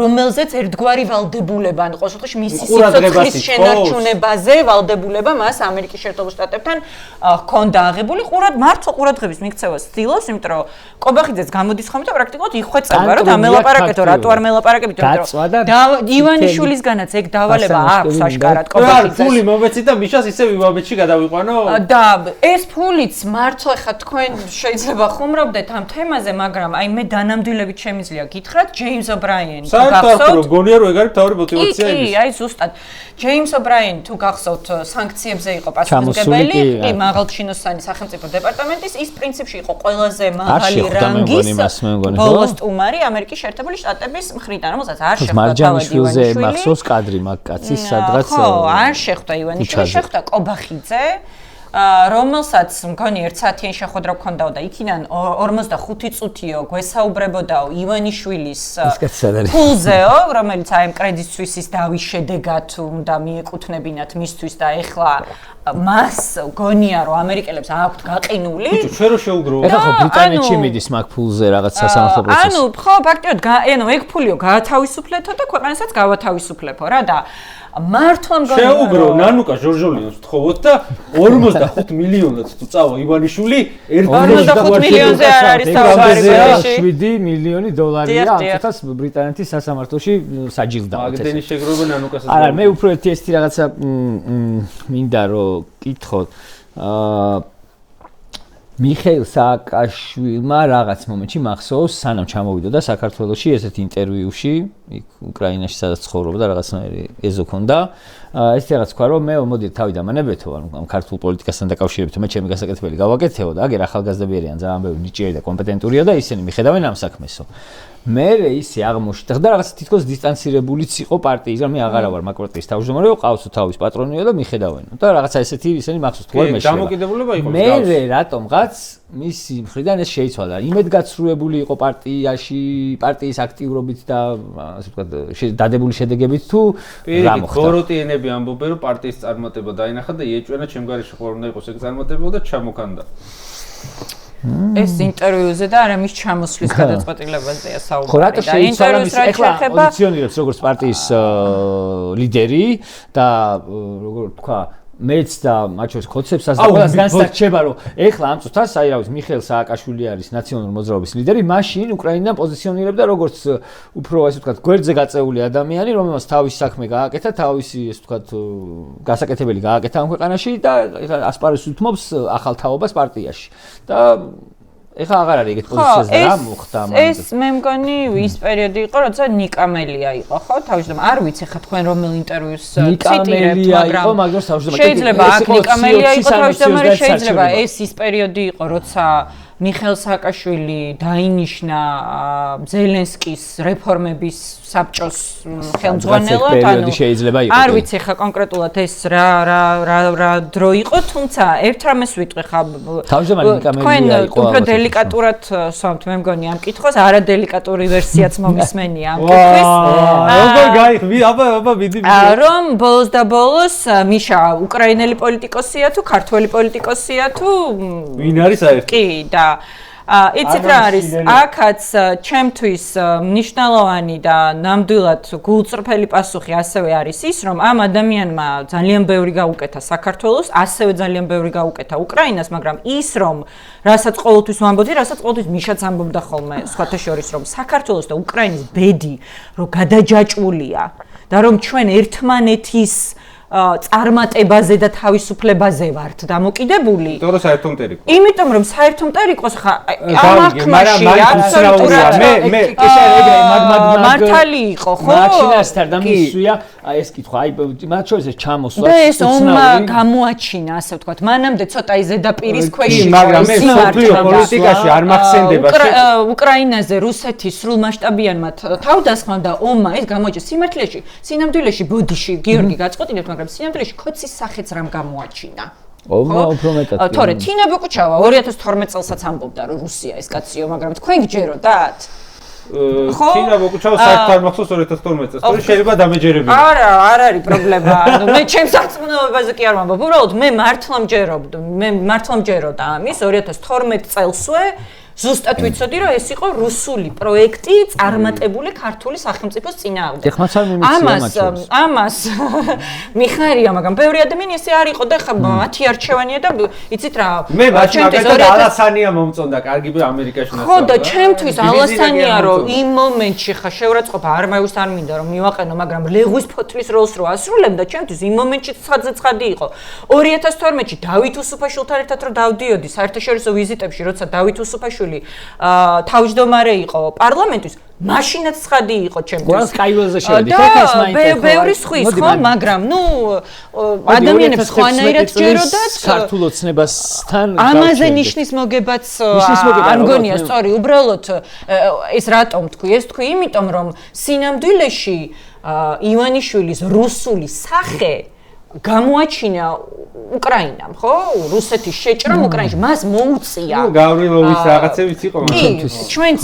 რომელზეც ერთგვარი ვალდებულება, ან ყოველ შემთხვევაში მისი სიცოცხლის შენარჩუნებაზე ვალდებულება მას ამერიკის შეერთებულ შტატებთან ჰქონდა აღებული, მართლა ყურადღების მიქცევას ცდილობს, იმიტომ რომ კობახიძეც გამოდის ხოლმე და პრაქტიკულად იხვეწება, რომ დამელაპარაკეთო, რატო არ მელაპარაკებით, იმიტომ რომ ივანიშვილისგანაც ეგ დავალება აქვს აშკარად კობახიძეს. ფული მომეცით და მიშას ისე ბაბეთში გადავიყვანო და ეს ფულიც მართლა ხა თქვენ შეიძლება ხუმრობდეთ ამ თემაზე, მაგრამ აი მე დანამდვილებით შემიძლია გითხრათ ჯეიმს ობრაიენი თუ გახსოვთ რომ გონია რომ ეგ არის თავი мотиваცია იმის კი აი ზუსტად ჯეიმს ობრაიენი თუ გახსოვთ სანქციებზე იყო პასუხისმგებელი კი მაღალჩინოსანი სახელმწიფო დეპარტამენტის ის პრინციპში იყო ყველაზე მაღალი რანგის ბოლოს სტუმარი ამერიკის შეერთებული შტატების მხრიდან რომელსაც არ შეხვდა მარჯანიშვილზე მახსოვს კადრი მაგ კაცის სადღაც ხო არ შეხვდა ივანიშვილი შეხვდა კობახიძე რომელსაც მგონი 1 საათიანი შეხვედრა ჰქონდაო და იქიდან 45 წუთიო გვესაუბრებოდაო ივანიშვილის ფულზეო, რომელიც აი ამ კრედიტ სუისის დავის შედეგად უნდა მიეკუთვნებინათ მისთვის და ეხლა მას გონია რომ ამერიკელებს აქვთ გაყინული. ბიჭო, ჩვენ რო შეუგროვო. ეხლა ხო ბრიტანეთში მიდის მაგ ფულზე რაღაც სასამართლო პროცესი. ანუ ხო ფაქტიურად ანუ ეგ ფულიო გაათავისუფლეთო და ქვეყანასაც გავათავისუფლებო რა და მართლა მგონია შეუგრო ნანუკა ჟორჟოლიანს ვთხოვოთ და 45 მილიონად თუ წავა ივანიშვილი 45 მილიონზე არ არის საუბარი 7 მილიონი დოლარია ამას ბრიტანეთის სასამართლოში საჯილდაო მაგდენი შეგროვება ნანუკასაც არა მე უფრო ერთი რაღაცა მინდა რომ კითხოთ მიხეილ სააკაშვილმა რაღაც მომენტში მახსოვს სანამ ჩამოვიდოდა საქართველოში ესეთ ინტერვიუში უკრაინაში სადაც ცხოვრობდა და რაღაცნაირი ეზო ქონდა ეს რაღაც თქვა რომ მე მოდი თავი დამანებეთო ამ ქართულ პოლიტიკასთან დაკავშირებით მე ჩემი გასაკეთებელი გავაკეთეო და აგერ ახალგაზრდები არიან ძალიან ბევრი ნიჭიერი და კომპეტენტურია და ისინი მიხედავენ ამ საქმესო მე ისე აღმოჩნდა და რაღაც თითქოს დისტანცირებულიც იყო პარტიისგან, მე აღარა ვარ მაკროტის თავმჯდომარე, ყავს თავის პატრონია და მიხედავენ. და რაღაცა ესეთი ისინი მახსოვს თუ არ მეშება. დამოკიდებულება იყო. მე რატომღაც მისი მხრიდან ეს შეიცვალა. იმედგაცრუებული იყო პარტიის აქტიურობით და ასე ვთქვათ, დადებული შედეგებით თუ რა მოხდა. ბოროტიენები ამბობენ, რომ პარტიის წარმატება დაინახა და იეჭვენა ჩემ გარეშე ხო უნდა იყოს ეგ წარმატება და ჩამოქანდა. ეს ინტერვიუზე და არა მის ჩამოსვლის გადაწყვეტილებაზეა საუბარი. ხო, რატო შეიცვალა მის ეხლა პოზიციონირებს როგორც პარტიის ლიდერი და როგორ თქვა მეც და მათ შორის ხოცებსაც და ყველას განსაკუთრება რომ ეხლა ამ წუთას აი რა ვიცი მიხეილ სააკაშვილი არის ნაციონალური მოძრაობის ლიდერი, მაშინ უკრაინიდან პოზიციონირებდა როგორც უფრო ასე ვთქვათ გვერდზე გაწეული ადამიანი, რომელსაც თავისი საქმე გააკეთა, თავისი ასე ვთქვათ გასაკეთებელი გააკეთა ამ ქვეყანაში და ეხლა ასპარეზს უთმობს ახალ თაობას პარტიაში. და ეხლა აღარ არის ეგეთ პოზიციაზე რა მოხდა მანდ. ეს მე მგონი ის პერიოდი იყო, როცა ნიკამელია იყო, ხო? თავისთავად არ ვიცი ხა თქვენ რომელ ინტერვიუს ციტირებთ, მაგრამ შეიძლება აქ ნიკამელია იყო თავისთავად, შეიძლება ეს ის პერიოდი იყო, როცა მიხეილ სააკაშვილი დაინიშნა ზელენსკის რეფორმების საბჭოს ხელმძღვანელად, ანუ შეიძლება იყოს. არ ვიცი ხა კონკრეტულად ეს რა დრო იყო, თუმცა ერთ რამეს ვიტყვი ხა თავისთავად ნიკამელია იყო. უფრო დელიკატურად სვამთ, მე მგონი ამ კითხვას, არა დელიკატური ვერსიაც მომისმენია ამ კითხვის. როგორ გაიხმი? აბა მიდი. რომ ბოლოს და ბოლოს მიშა უკრაინელი პოლიტიკოსია თუ ქართველი პოლიტიკოსია თუ ვინ არის საერთოდ? კი და იცით რა არის აქაც ჩემთვის მნიშვნელოვანი და ნამდვილად გულწრფელი პასუხი ასევე არის ის რომ ამ ადამიანმა ძალიან ბევრი გაუკეთა საქართველოს, ასევე ძალიან ბევრი გაუკეთა უკრაინას, მაგრამ ის რომ რასაც ყოველთვის ვამბობდი, რასაც ყოველთვის მიშაც ამბობდა ხოლმე სხვათა შორის რომ საქართველოს და უკრაინის ბედი რომ გადაჯაჭვულია და რომ ჩვენ ერთმანეთის წარმატებაზე და თავისუფლებაზე ვართ დამოკიდებული. იმიტომ რომ საერთო მტერი ყო. იმიტომ რომ საერთო მტერი ყოს ხა ამაქმაში აბსოლუტურად მე ეგრე მართალი იყო ხო? მაშინასთან და მისვია ეს კითხვა, აი მათ შორის ეს ჩამოსვლა. და ეს ომმა გამოაჩინა, ასე ვთქვათ, მანამდე ცოტა ზედაპირის ქვეშ იყო. მაგრამ მე სოფლიო პოლიტიკაში არ მახსენდება უკრაინაზე რუსეთის სრულ მასშტაბიანმა თავდასხმამ და ომმა ეს გამოაჩინა სიმართლეში, სინამდვილეში ბოდიში გიორგი გაწყვეტინებთ, მაგრამ სინამდვილეში ქოცის სახეც რამ გამოაჩინა. ომმა უფრო მეტად. თორე თინა ბოკუჩავა 2012 წელსაც ამბობდა რომ რუსია ეს კაციო, მაგრამ თქვენ გჯეროდათ? თინა ბოკუჩავა საერთოდ არ მახსოვს 2012 წელს. თორე შეიძლება დამეჯერებინა. არა, არ არის პრობლემა. ანუ მე ჩემს სარწმუნოებაზე კი არ ვამბობ. უბრალოდ მე მართლა მჯეროდა ამის 2012 წელსვე ზუსტად ვიცოდი რომ ეს იყო რუსული პროექტი წარმატებული ქართული სახელმწიფოს წინააღმდეგ. ამას მიხარია, მაგრამ ბევრი ადამიანი ესე არ იყო და ხა მათი არჩევანია და იცით რა. მე მაგალითად ალასანია მომწონდა, კარგი ამერიკაში ნახავდა. ხო და ჩემთვის ალასანია რომ იმ მომენტში ხა შეურაცხყოფა არ მაქვს არ მინდა რომ მივაყენო, მაგრამ ლეღვის ფოთლის როლს რო ასრულებდა, ჩემთვის იმ მომენტში ცხადზე-ცხადი იყო. 2012-ში დავით უსუფაშვილთან ერთად რო დავდიოდი საერთაშორისო ვიზიტებში, როცა დავით უსუფაშვილი თავმჯდომარე იყო პარლამენტის, მაშინაც ცხადი იყო ჩემთვის. გორს კაიველზე შევედი, ხეთას მაინტერესებს. ბევრი სხვის ხო, მაგრამ ნუ ადამიანებს ხვანაირად ჯეროდათ ქართულ ოცნებასთან ამაზე ნიშნის მოგებაც არ მგონია სწორი, უბრალოდ ეს რატომ თქვი? ეს თქვი იმიტომ რომ სინამდვილეში ივანიშვილის რუსული სახე გამოაჩინა უკრაინამ, ხო? რუსეთის შეჭრამ უკრაინაში მას მოუწია. ნუ გავრილოვის რაღაცებიც იყო მაგათთვის. ჩვენც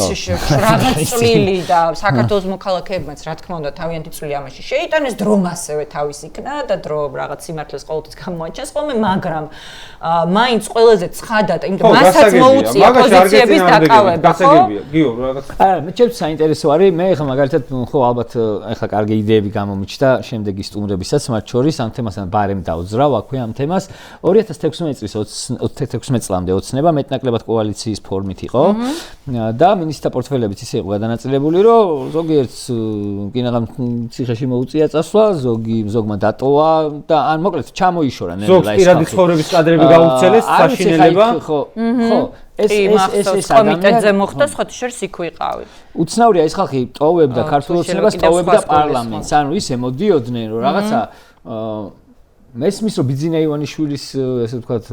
რაღაც წვლილი და საქართველოს მოქალაქეებმაც რა თქმა უნდა თავიანთი წვლილი ამაში შეიტანეს, დრომ ასევე თავის იქნა და დრო რაღაც სიმართლეს ყოველთვის გამოაჩენს ხოლმე, მაგრამ მაინც ყველაზე ცხადად, იმიტომ მასაც მოუწია პოზიციების დაკავება, ხო? გიო, რაღაც. მე ჩემს საინტერესო არის, მე ხა მაგალითად ხო ალბათ ეხლა კარგი იდეები გამომიჩნდა შემდეგი სტუმრებისაც, მათ შორის ამ თემასთან ბარემ დაუძრავ აქვე ამ თემას 2016 წლამდე ოცნება მეტნაკლებად კოალიციის ფორმით იყო და მინისტრთა პორტფელებიც ისე იყო გადანაწილებული, რომ ზოგიერთს კინაღამ ციხეში მოუწია წასვლა, ზოგმა დატოვა და ან მოკლედ ჩამოიშორა ნელა ეს. ზოგ პირადი ცხოვრების კადრები გაუცელეს საშინელება. ხო. ეს კომიტეტზე მოხდა, სხვათა შორის იქ ვიყავით. უცნაურია ეს ხალხი ტოვებდა ქართულ ოცნებას, ტოვებდა პარლამენტს, ანუ ისე მოდიოდნენ, რომ რაღაცა მესმის რომ ბიძინა ივანიშვილის ესე ვთქვათ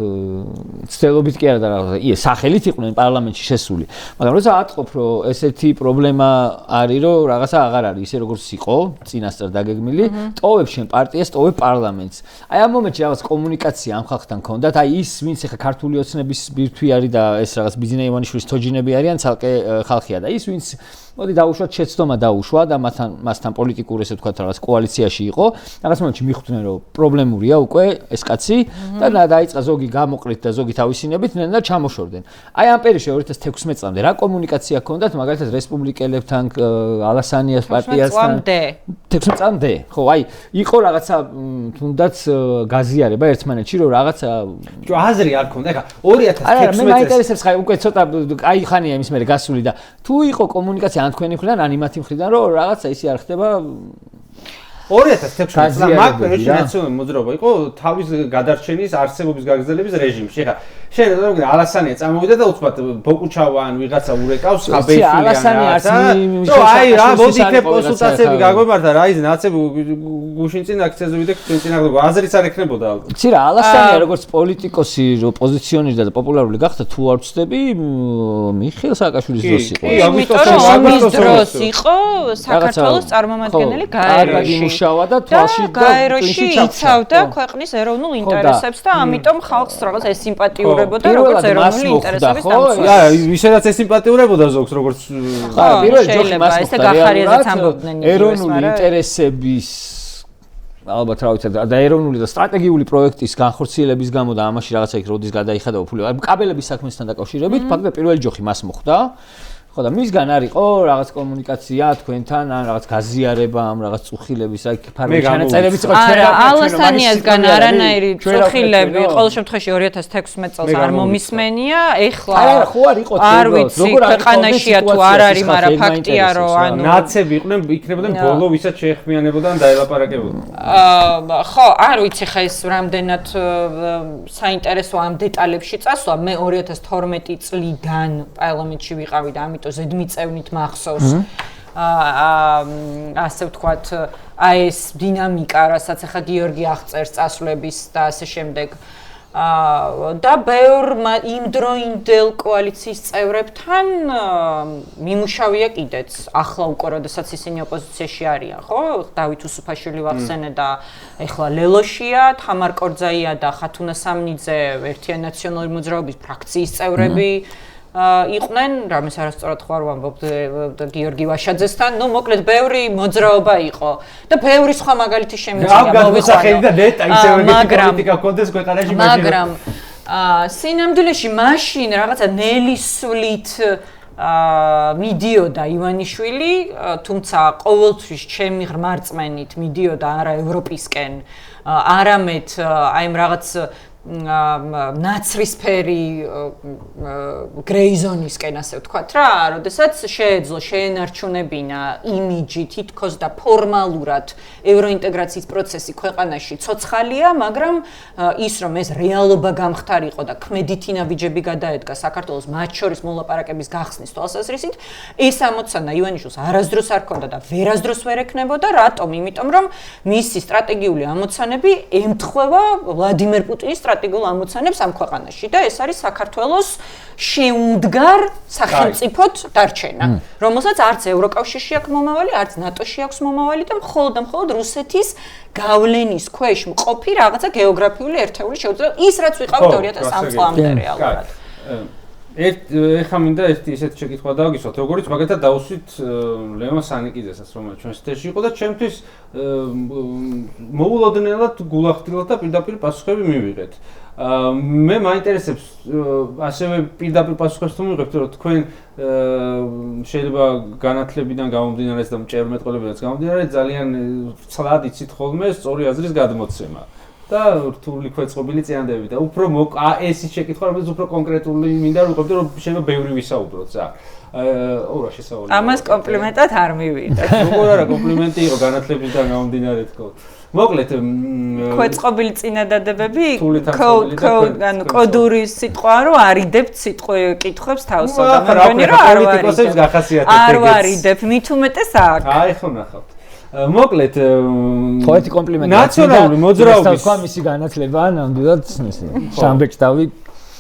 ცდელობით კი არა და რაღაცა სახელით იყვნენ პარლამენტში შესული მაგრამ როცა ატყობ რომ ესეთი პრობლემა არის რომ რაღაცა აღარ არის ისე როგორც იყო წინასწარ დაგეგმილი ტოვებ შენ პარტიას ტოვებ პარლამენტს აი ამ მომენტში რაღაც კომუნიკაცია ამ ხალხთან ქონდათ აი ის ვინც ეხა ქართული ოცნების ბირთვი არის და ეს რაღაც ბიძინა ივანიშვილის თოჯინები არიან ცალკე ხალხია და ის ვინც მოდი დაუშვათ შეცდომა დაუშვა და მასთან პოლიტიკურ ესე ვთქვათ რაღაც კოალიციაში იყო რაღაც მომენტში მიხვდნენ რომ პრობლემურია უკვე ეს კაცი და დაიწყა ზოგი გამოყრით და ზოგი თავისინებით და ჩამოშორდნენ აი ამ პერიოდში 2016 წლამდე რა კომუნიკაცია ჰქონდათ მაგალითად რესპუბლიკელებთან ალასანიას პარტიასთან 16 წლამდე ხო აი იყო რაღაცა თუნდაც გაზიარება ერთმანეთში რომ რაღაცა აზრი არ ქონდა ეხა 2016 წელს მე მაინტერესებს ხა უკვე ცოტა აი ხანია იმის მერე გასული და თუ იყო კომუნიკაცია ან თქვენი მხრიდან ან იმათი მხრიდან რომ რაღაცა ისე არ ხდება 2016 წელს მაგ პერიოდში ნაციონალური მოძრაობა იყო თავის გადარჩენის არსებობის გაგრძელების რეჟიმში. ეხლა შენ რომ ალასანია წამოვიდა და უცბად ბოკუჩავა ან ვიღაცა ურეკავს ხაბეიფილი ან ალასანია არც აი რა მოდი იქ კონსულტაციები გაგვემართა რა ის ნაცები გუშინ წინ აქციაზე ვიდექ თქვენ წინ აღდგა აზრიც არ ექნებოდა ალბათ. იცი რა ალასანია როგორც პოლიტიკოსი რო პოზიციონირდა და პოპულარული გახდა თუ არ ვწდები მიხეილ სააკაშვილის დროს იყო. ამის დროს იყო საქართველოს წარმომადგენელი გაეროში. შავა და თვალში და გაეროში იცავდა ქვეყნის ეროვნულ ინტერესებს და ამიტომ ხალხს რაღაც ეს სიმპათიურებოდა როგორც ეროვნული ინტერესების დამცველი. აი, ისედაც ეს სიმპათიურებოდა ზოგს როგორც პირველ ჯოხი მას ეს გახარიაზეც ამბობდნენ ეროვნული ინტერესების ალბათ რა ვიცი და ეროვნული და სტრატეგიული პროექტის განხორციელების გამო და ამაში რაღაცა იქ როდის გადაიხადა უფლება. აი, კაბელების საქმესთან დაკავშირებით ფაქტობრივად პირველი ჯოხი მას მოხვდა. ხო და მისგან არისო რაღაც კომუნიკაცია თქვენთან ან რაღაც გაზიარება ამ რაღაც წუხილების აი ფარული ჩანაწერებიც იყო არა ალასანიასგან არანაირი წუხილები ყოველ შემთხვევაში 2016 წელს არ მომისმენია ეხლა არა ხო არ იყო არ ვიცი ქვეყანაშია თუ არ არის მაგრამ ფაქტია რომ ანუ ნაცები იყვნენ იქნებოდნენ ბოლო ვისაც შეეხმიანებოდა ან დაელაპარაკებოდა ხო არ ვიცი ხა ეს რამდენად საინტერესო ამ დეტალებში წასვლა მე 2012 წლიდან პარლამენტში ვიყავი და ამიტომ ზედმიწევნით მახსოვს ასე ვთქვათ აი ეს დინამიკა რასაც ახლა გიორგი აღწერს წასვლების და ასე შემდეგ და ბევრ იმდროინდელ კოალიციის წევრებთან მიმუშავია კიდეც ახლა უკვე როდესაც ისინი ოპოზიციაში არიან ხო დავით უსუფაშვილი ვახსენე და ეხლა ლელოშია თამარ კორძაია და ხათუნა სამნიძე ერთიანი ნაციონალური მოძრაობის ფრაქციის წევრები იყვნენ, რამეს არასწორად ხوار ვამბობ გიორგი ვაშაძესთან, ნუ მოკლედ ბევრი მოძრაობა იყო და ბევრი სხვა მაგალითი შემიძლია მოვიყვანო და ნეტა ისე პოლიტიკა კონდეს ქვეყანაში მაგრამ სინამდვილეში მაშინ რაღაცა ნელისვლით მიდიოდა ივანიშვილი, თუმცა ყოველთვის ჩემი ღრმა რწმენით მიდიოდა არა ევროპისკენ, არამედ აი ამ რაღაც ნაცრისფერი გრეიზონისკენ ასე ვთქვათ რა, როდესაც შეეძლო შეენარჩუნებინა იმიჯი თითქოს და ფორმალურად ევროინტეგრაციის პროცესი ქვეყანაში ცოცხალია, მაგრამ ის რომ ეს რეალობა გამხდარიყო და ქმედითი ნაბიჯები გადაედგა საქართველოს მათ შორის მოლაპარაკების გახსნის თვალსაზრისით, ეს ამოცანა ივანიშვილს არასდროს არ ჰქონდა და ვერასდროს ვერ ექნებოდა, რატომ? იმიტომ რომ მისი სტრატეგიული ამოცანები ემთხვევა ვლადიმერ პუტინის სტრატეგიულ ამოცანებს ამ ქვეყანაში და ეს არის საქართველოს შეუმდგარ სახელმწიფოდ დარჩენა, რომელსაც არც ევროკავშირში აქვს მომავალი, არც ნატოში აქვს მომავალი და მხოლოდ რუსეთის გავლენის ქვეშ მყოფი რაღაცა გეოგრაფიული ერთეული შეუძლია ის რაც ვიყავით 2003 წლამდე რეალურად. ეხა მინდა ესეთი შეკითხვა დავგისვათ, როგორც მაგალითად დავუსვით ლევან სანიკიძესაც, რომელიც ჩვენს თეში იყო და ჩემთვის მოულოდნელად გულახდილად და პირდაპირ პასუხები მივიღეთ. მე მაინტერესებს ასევე პირდაპირ პასუხებს თუ მივიღებთ, რომ თქვენ შეიძლება განათლებიდან გამომდინარეც და მჭერმეტყოლებიდანაც გამომდინარე ძალიან ცლად იცით ხოლმე სწორი აზრის გადმოცემა. და რთული ქვეწყობილი წინადები და უფრო ეს ის შეკითხვა რომელიც უფრო კონკრეტული მინდა რომ ვიყვებდე რომ შეიძლება ბევრი ვისაუბროთ ზა ორა შესაძლოა ამას კომპლიმენტად არ მივიდა როგორ არა კომპლიმენტი იყო განათლებისგან გამომდინარე თქო მოკლედ ქვეწყობილი წინადადებები ანუ კოდური სიტყვა რომ არიდებთ კითხვებს თავსო და მე მგონი რომ არ ვარიდებ მით უმეტეს აქ აი ხო ნახავთ მოკლედ პოეტი კომპლიმენტი ნაციონალური მოძრაობის თქვა მისი განათლება ნამდვილად შამბეჭდავი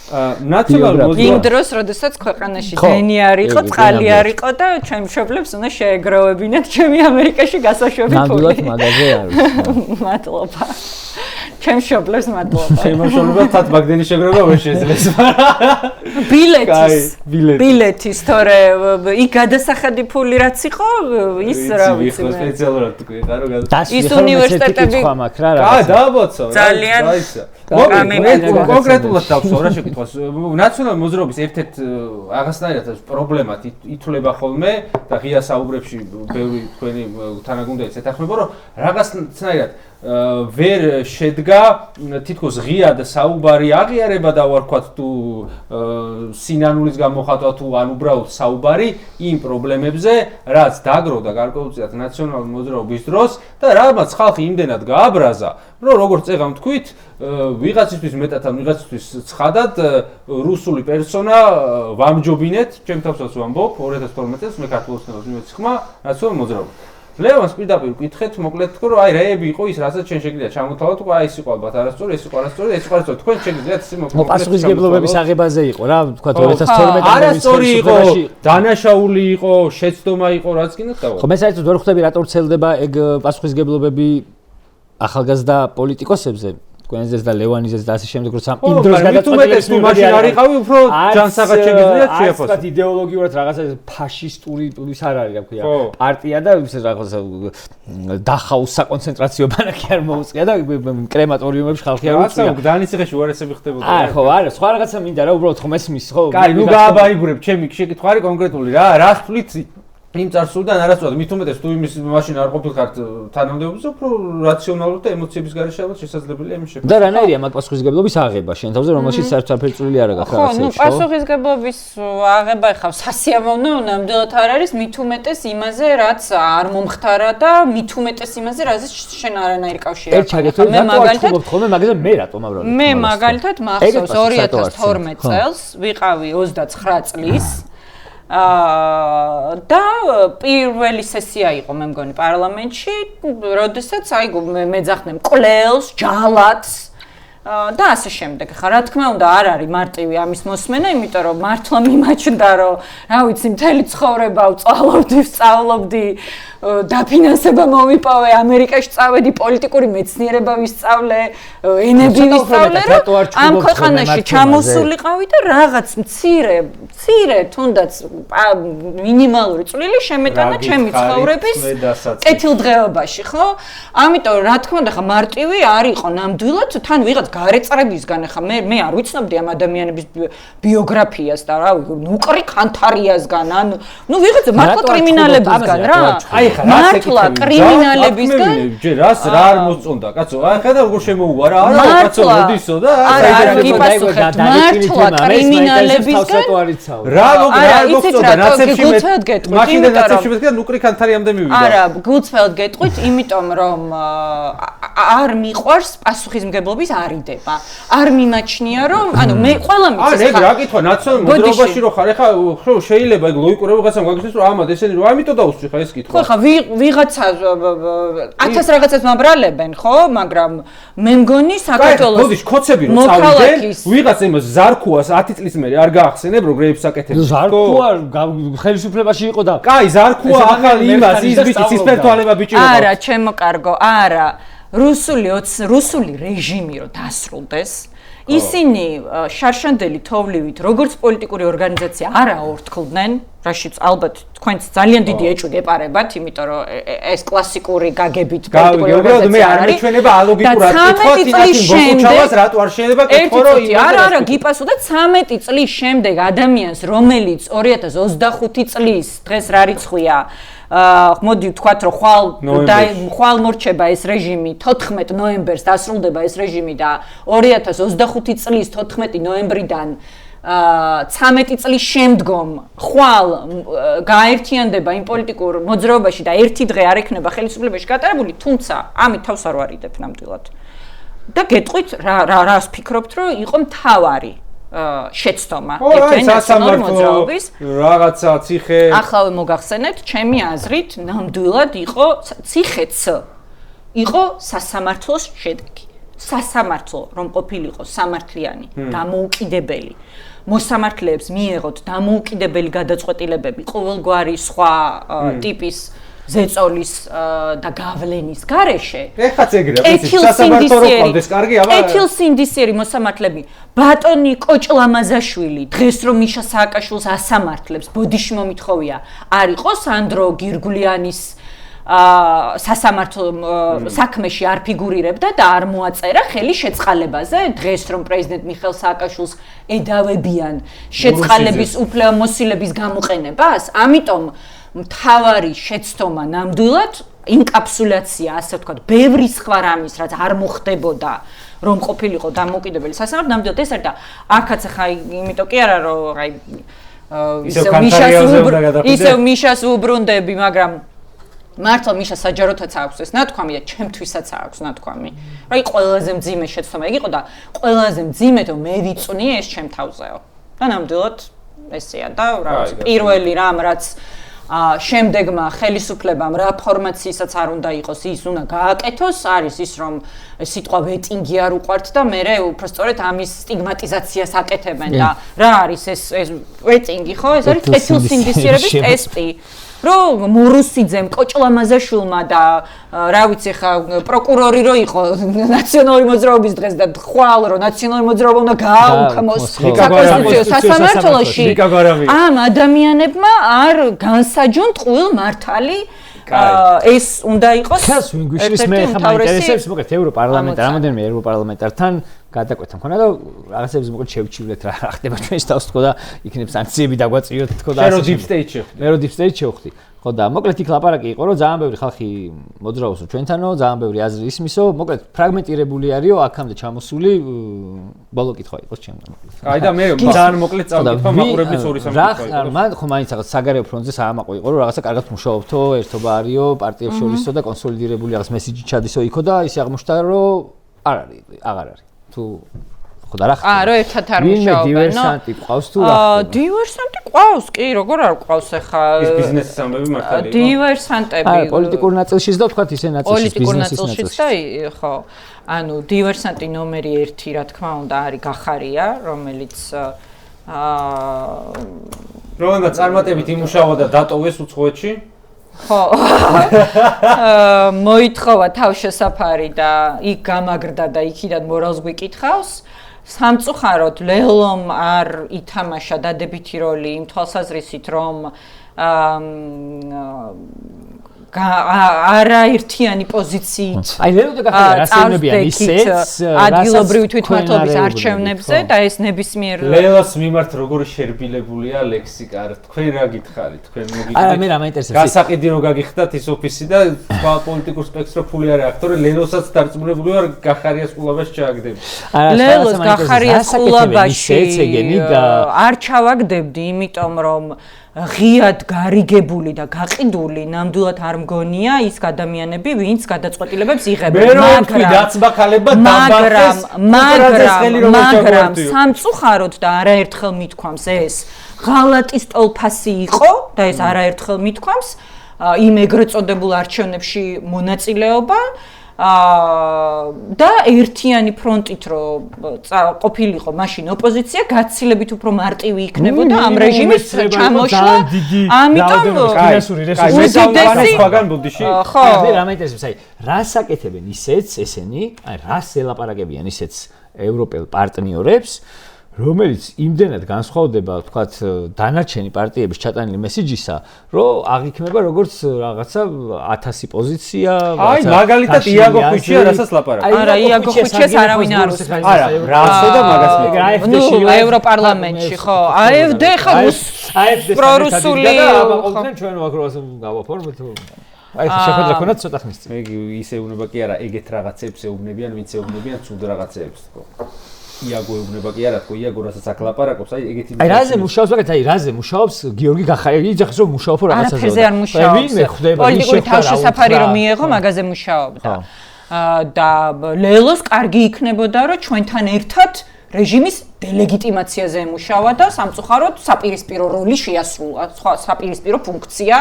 ნაციონალური იმ დროს, როდესაც ქვეყანაში დენი არ იყო, წყალი არ იყო და ჩემ მშობლებს უნდა შეეგროვებინათ ჩემი ამერიკაში გასაშვები ფული. ნამდვილად მაგაზე არის. მადლობა. ჩემ მშობლებს მადლობა. ჩემ მშობლებს თათ ბაგდენი შეგროვა ვერ შეძლეს. ბილეთის, თორე იქ გადასახადი ფული რაც იყო, ის რა ვიცი მე. სპეციალურად თქვი, ხარო ის უნივერსიტეტები დააბოცო. ძალიან კონკრეტულად დავსვა რა შეკითხვას. ნაციონალური მოძრაობის ერთ-ერთ აღასტანად პრობლემად ითვლება ხოლმე და ღია საუბრებში ბევრი თქვენი თანაგუნდელიც ეთანხმება, რომ რაღაცნაირად ვერ შედგა თითქოს ღია და საუბარი აღიარება და ვარქვათ თუ სინანულის გამოხატვა თუ ან უბრალოდ საუბარი იმ პრობლემებზე, რაც დაგროვდა გარკვეულწილად ნაციონალური მოძრაობის დროს და რამაც ხალხი იმდენად გააბრაზა, რომ როგორც წეგამ თქვით, ვიღაცისთვის მეტად ან ვიღაცისთვის ცხადად რუსული პერსონა ვამჯობინეთ, ჩემ თავსაც ვამბობ 2012 წელს მე ქართულ ოცნებას მიმეცი ხმა ნაციონალური მოძრაობა. ლევანს პირდაპირ ვკითხეთ, მოკლედ თქო, რომ აი რაები იყო ის, რასაც ჩვენ შეგვიძლია ჩამოთავოთ, უკვე აი ეს იყო ალბათ არასწორი, ეს იყო არასწორი, ეს იყო არასწორი. თქვენ შეგიძლიათ ისე მოკლედ. პასუხისმგებლობების აღებაზე იყო რა, თქვა 2012 წელს. არასწორი იყო, დანაშაული იყო, შეცდომა იყო, რაც კიდევ დავა. ხო, მე საერთოდ ვერ ხვდები რატო ვრცელდება ეგ პასუხისგებლობები ახალგაზრდა პოლიტიკოსებზე. თქვენზეც და ლევანიზეც და ასე შემდეგ, როცა იმ დროს გადაწყვეტილებს თუ მაშინ არ იყავი, უფრო ჯანსაღად შეგიძლიათ შეაფასო. ასე იდეოლოგიურად რაღაცა ფაშისტური ის არ არის, რა ქვია, პარტია და ის რაღაცა დახაუს საკონცენტრაციო ბანაკი არ მოუწია და კრემატორიუმებში ხალხი არ უწია. რაღაცა დანისიღეში უარესები ხდებოდა. ხო, არა, სხვა რაღაცა მინდა რა, უბრალოდ ხომ ესმის, ხო? კაი, ნუ გააბაიგურებ, ჩემი შეკითხვა არის კონკრეტული რა, რას თვლით იმ წარსულიდან არასწორად, მით უმეტეს თუ იმის მაშინ არ ყოფილიყართ თანამდებობაზე, უფრო რაციონალური და ემოციების გარეშე ალბათ შესაძლებელია იმის შეფასება. და რანაირია მაგ პასუხისგებლობის აღება შენ თავზე, რომელშიც საერთოდ არაფერი წვლილი არ აქვს რაღაცეებში, ხო? ხო, პასუხისგებლობის აღება ხა სასიამოვნო ნამდვილად არ არის, მით უმეტეს იმაზე, რაც არ მომხდარა და მით უმეტეს იმაზე, რაზეც შენ არანაირი კავშირი არ აქვს. მე მაგალითად ხოლმე მაგაზე მე რატომ ამრავი? მე მაგალითად მახსოვს 2012 წელს ვიყავი 29 წლის და პირველი სესია იყო მე მგონი პარლამენტში, როდესაც აი მეძახდნენ მკვლელს, ჯალათს და ასე შემდეგ. ხა რა თქმა უნდა არ არის მარტივი ამის მოსმენა, იმიტომ რომ მართლა მიმაჩნდა რომ რა ვიცი მთელი ცხოვრება ვწავლობდი, დაფინანსება მომიპოვე, ამერიკაში წავედი, პოლიტიკური მეცნიერება ვისწავლე, ენები ვისწავლე, ამ ქვეყანაში ჩამოსულიყავი და რაღაც მცირე თუნდაც მინიმალური წვლილი შემეტანა ჩემი ცხოვრების კეთილდღეობაში, ხო? ამიტომ რა თქმა უნდა ხა მარტივი არ იყო ნამდვილად, თან ვიღაც გარეწრებისგან ხა მე არ ვიცნობდი ამ ადამიანების ბიოგრაფიას და რა ნუკრი კანთარიასგან, ანუ ვიღაც მართლა კრიმინალებისგან რა. მართლა კრიმინალებისგან ჯერ რას რა არ მოწონდა კაცო აი ხედავ როგორ შემოუარა არა კაცო მოდისო და არა გიპასუხეთ მართლა კრიმინალებისგან რა მოწონდა ნაცებში მაშინ და ნაცებში მეტყვი ნუკრი კანთარიამდე მივიდა არა გულწრფელად გეტყვით იმიტომ რომ არ მიყვარს პასუხისმგებლობის არიდება არ მიმაჩნია რომ ანუ მე ყველა მიცის ხა რა კითხვა ნაციონალურ მოძრაობაში რო ხარ ეხა ხო შეიძლება ეგ ლოგიკურად რაღაცა მაგისთვის რომ ამად ესენი რომ ამიტომ დაუსწრი ხა ეს კითხვა ხო ვიღაცა 1000 რაღაცას მაბრალებენ ხო მაგრამ მე მგონი საქართველოს მოდი ხოცები რომ წავიდე ვიღაც იმას ზარქუას 10 წლის მერე არ გაახსენებ რომ გრეიფს აკეთებს ზარქუა ხელისუფლებაში იყო და კაი ზარქუა ახალი იმას ის ბიჭი ცისფერთვალება ბიჭი არა ჩემო კარგო არა რუსული რეჟიმი რო დასრულდეს ისინი შარშანდელი თოვლივით როგორც პოლიტიკური ორგანიზაცია არ აორთქლდნენ რაშიც ალბათ თქვენც ძალიან დიდი ეჭვი გეპარებათ იმიტომ რომ ეს კლასიკური გაგებით პოლიტიკური ორგანიზაცია მე არ მეჩვენება ალოგიკურად კითხვა თინათინ ბოხუჩავას რატო არ შეიძლება კითხო რომ არა გიპასუხდა 13 წლის შემდეგ ადამიანს რომელიც 2025 წლის დღეს რა რიცხვია მოდი ვთქვათ რომ ხვალ მორჩება ეს რეჟიმი 14 ნოემბერს დასრულდება ეს რეჟიმი და 2025 წლის 14 ნოემბრიდან 13 წლის შემდგომ ხვალ გაერთიანდება იმ პოლიტიკურ მოძრაობაში და ერთი დღე არ ექნება ხელისუფლებაში გატარებული თუმცა ამით თავს არ ვარიდებ ნამდვილად და გეტყვით რას ფიქრობთ რომ იყო მთავარი შეცდომა ერთიანი ნაციონალური მოძრაობის რაღაცა ციხე ახლავე მოგახსენეთ ჩემი აზრით ნამდვილად იყო ციხეც იყო სასამართლოს შედეგი სასამართლო რომ ყოფილიყო სამართლიანი დამოუკიდებელი მოსამართლეებს მიეღოთ დამოუკიდებელი გადაწყვეტილებები ყოველგვარი სხვა ტიპის ზეწოლის და გავლენის გარეშე. ეხაც ეგრეა, ვიცი, სასამართლო რო ყავდეს, კარგი, აბა. ეთილსინდისიერი მოსამართლები, ბატონი კოჭლამაზაშვილი, დღეს რომ მიშა სააკაშვილს ასამართლებს, ბოდიში მომითხოვია, არ იყო სანდრო გირგულიანის სასამართლო საქმეში არ ფიგურირებდა და არ მოაწერა ხელი შეწყალებაზე, დღეს რომ პრეზიდენტ მიხეილ სააკაშვილს ედავებიან შეწყალების უფლებამოსილების გამოყენებას, ამიტომ მთავარი შეცდომა ნამდვილად ინკაპსულაცია, ასე ვთქვათ, ბევრი სხვა რამის, რაც არ მოხდებოდა, რომ ყოფილიყო დამოუკიდებელი სასამართლო, ნამდვილად ეს არის და აქაც ახლა იმიტომ კი არა, რომ აი ისევ მიშას უბრუნდები, მაგრამ მართლა მიშა საჯაროთაც აქვს ეს ნათქვამი და ჩემთვისაც აქვს ნათქვამი. რა ყველაზე მძიმე შეცდომა იგი იყო და ყველაზე მძიმე რომ მე ვიწვნიე ეს ჩემ თავზეო. და ნამდვილად ესეა და რაღაც პირველი რამ რაც შემდეგმა ხელისუფლებამ რა ფორმაციისაც არ უნდა იყოს ის უნდა გააკეთოს არის ის რომ სიტყვა ვეტინგი არ უყვართ და მე უფრო სწორედ ამის სტიგმატიზაციას აკეთებენ და რა არის ეს ვეტინგი ხო ეს არის ეთილსინდისიერების ტესტი რომ მურუსიძემ კოჭლამაზაშვილმა და რა ვიცი ხა პროკურორი რო იყო ნაციონალური მოძრაობის დღეს და ხვალ რომ ნაციონალური მოძრაობა უნდა გააუქმოს საკონსტიტუციო სასამართლოში ამ ადამიანებმა არ განსაჯონ ტყუილ მართალი ეს უნდა იყოს ეს ვინგვიშის მე ხა მაინტერესებს მოკლედ ევროპარლამენტი რამოდენიმე ევროპარლამენტართან გადაკვეთა მქონა და რაღაცებს მოკლედ შევჩივლეთ რა ხდება ჩვენს თავს თქო და იქნებ სანქციები დაგვაწიოთ თქო და ასე დიპ სტეიჯში მე რო დიპ სტეიჯში ვხდი ხო და მოკლედ იქ ლაპარაკი იყო რომ ძალიან ბევრი ხალხი მოძრაობსო ჩვენთანო ძალიან ბევრი აზრი ისმისო მოკლედ ფრაგმენტირებული არისო აქამდე ჩამოსული ბოლო კითხვა იყოს ჩემგან აი და მე ძალიან მოკლედ წავკითხვა მაყურებლის 2-3 კითხვა იყო მან ხო მაინც რაღაც საგარეო ფრონტზე საამაყო იყო რომ რაღაცა კარგად მუშაობთო ერთობა არისო პარტიებს შორისო და კონსოლიდირებული რაღაც მესიჯი ჩადისო იქო და ისე აღმოჩნდა რომ არ არის აღარ არის თუ ხო და რა ხდება რო ერთად არ მუშაობენ დივერსანტი ყავს თუ რა ხდება დივერსანტი ყავს კი როგორ არ ყავს ახლა ის ბიზნესის ამბები მართალია დივერსანტები აი პოლიტიკურ ნაწილშიც და თქვათ ისე ნაწილში ბიზნესის ნაწილშიც და ხო ანუ დივერსანტი ნომერი 1 რა თქმა უნდა არის გახარია რომელიც რომელმაც წარმატებით იმუშავა და დატოვეს უცხოეთში ხო მოითხოვა თავშესაფარი და იქ გამაგრდა და იქიდან მორალს გვიკითხავს სამწუხაროდ ლელომ არ ითამაშა დადებითი როლი იმ თვალსაზრისით რომ არაერთიანი პოზიციით აი ლელო და გახდა რასეებიან ისეც ადგილობრივი თვითმმართველობის არჩევნებზე და ეს ნებისმიერ ლელოს მიმართ როგორი შერბილებულია ლექსიკა თქვენ რა გითხარით თქვენ მოგიგეთ არა მე რა მაინტერესებს გასაყიდი რო გაგიხდათ ის ოფისი და სხვა პოლიტიკურ სპექტრო ფული არ აქვს თორე ლელოსაც დარწმუნებული ვარ გახარიას ყულაბაში ჩააგდები ლელოს გახარიას ყულაბაში არ ჩავაგდებდი იმიტომ რომ ღიად გარიგებული და გაყიდული ნამდვილად არ მგონია ის ადამიანები, ვინც გადაწყვეტილებებს იღებენ. მაგრამ სამწუხაროდ და არაერთხელ მithქვამს ეს ღალატის ტოლფასი იყო და ეს არაერთხელ მithქვამს იმ ეგრეთ წოდებულ არჩევნებში მონაწილეობა და ერთიანი ფრონტით რო ყოფილიყო მაშინ ოპოზიცია გაცილებით უფრო მარტივი იქნებოდა ამ რეჟიმის ჩამოშლა ამიტომ ფინანსური რესურსები სხვაგან ბუდიში ხო მე რა მაინტერესებს აი რას აკეთებენ ისეც ესენი აი რას ელაპარაკებიან ისეც ევროპელ პარტნიორებს რომელიც იმდენად განსხვავდება, თქვათ, დანარჩენი პარტიების ჩატანილი მესიჯისა, რომ აღიქმება როგორც რაღაცა 1000 პოზიცია, აი, მაგალითად იაგო ხუჩია, რასაც ლაპარაკობ. არა, იაგო ხუჩიას არავინ არ უსმენს. არა, რასო და მაგას მეკითხები. ნუ ევროპარლამენტში, ხო. AfD ხა პრორუსული და აბაყობდნენ ჩვენ ვაკროს გავაფორმოთ. აი, შეხედა ქონათ ცოტა ხნის წინ. მე ისე უნება კი არა, ეგეთ რაღაცებს ეუბნებიან, ვინც ეუბნებიან ცუდ რაღაცებს, თქო. იაგო ეუბნება კი არა თქო იაგო რასაც აქ ლაპარაკობს აი ეგეთი აი რაზე მუშაობს მაგათ აი რაზე მუშაობს გიორგი გახარიელი იძახის რომ მუშაობ რაღაცაზე არაფერზე არ მუშაობს პოლიტიკური თავშესაფარი რომ მიეღო მაგაზე მუშაობდა და ლელოს კარგი იქნებოდა რომ ჩვენთან ერთად რეჟიმის დელეგიტიმაციაზე ემუშავა და სამწუხაროდ საპირისპირო როლი შეასრულა, საპირისპირო ფუნქცია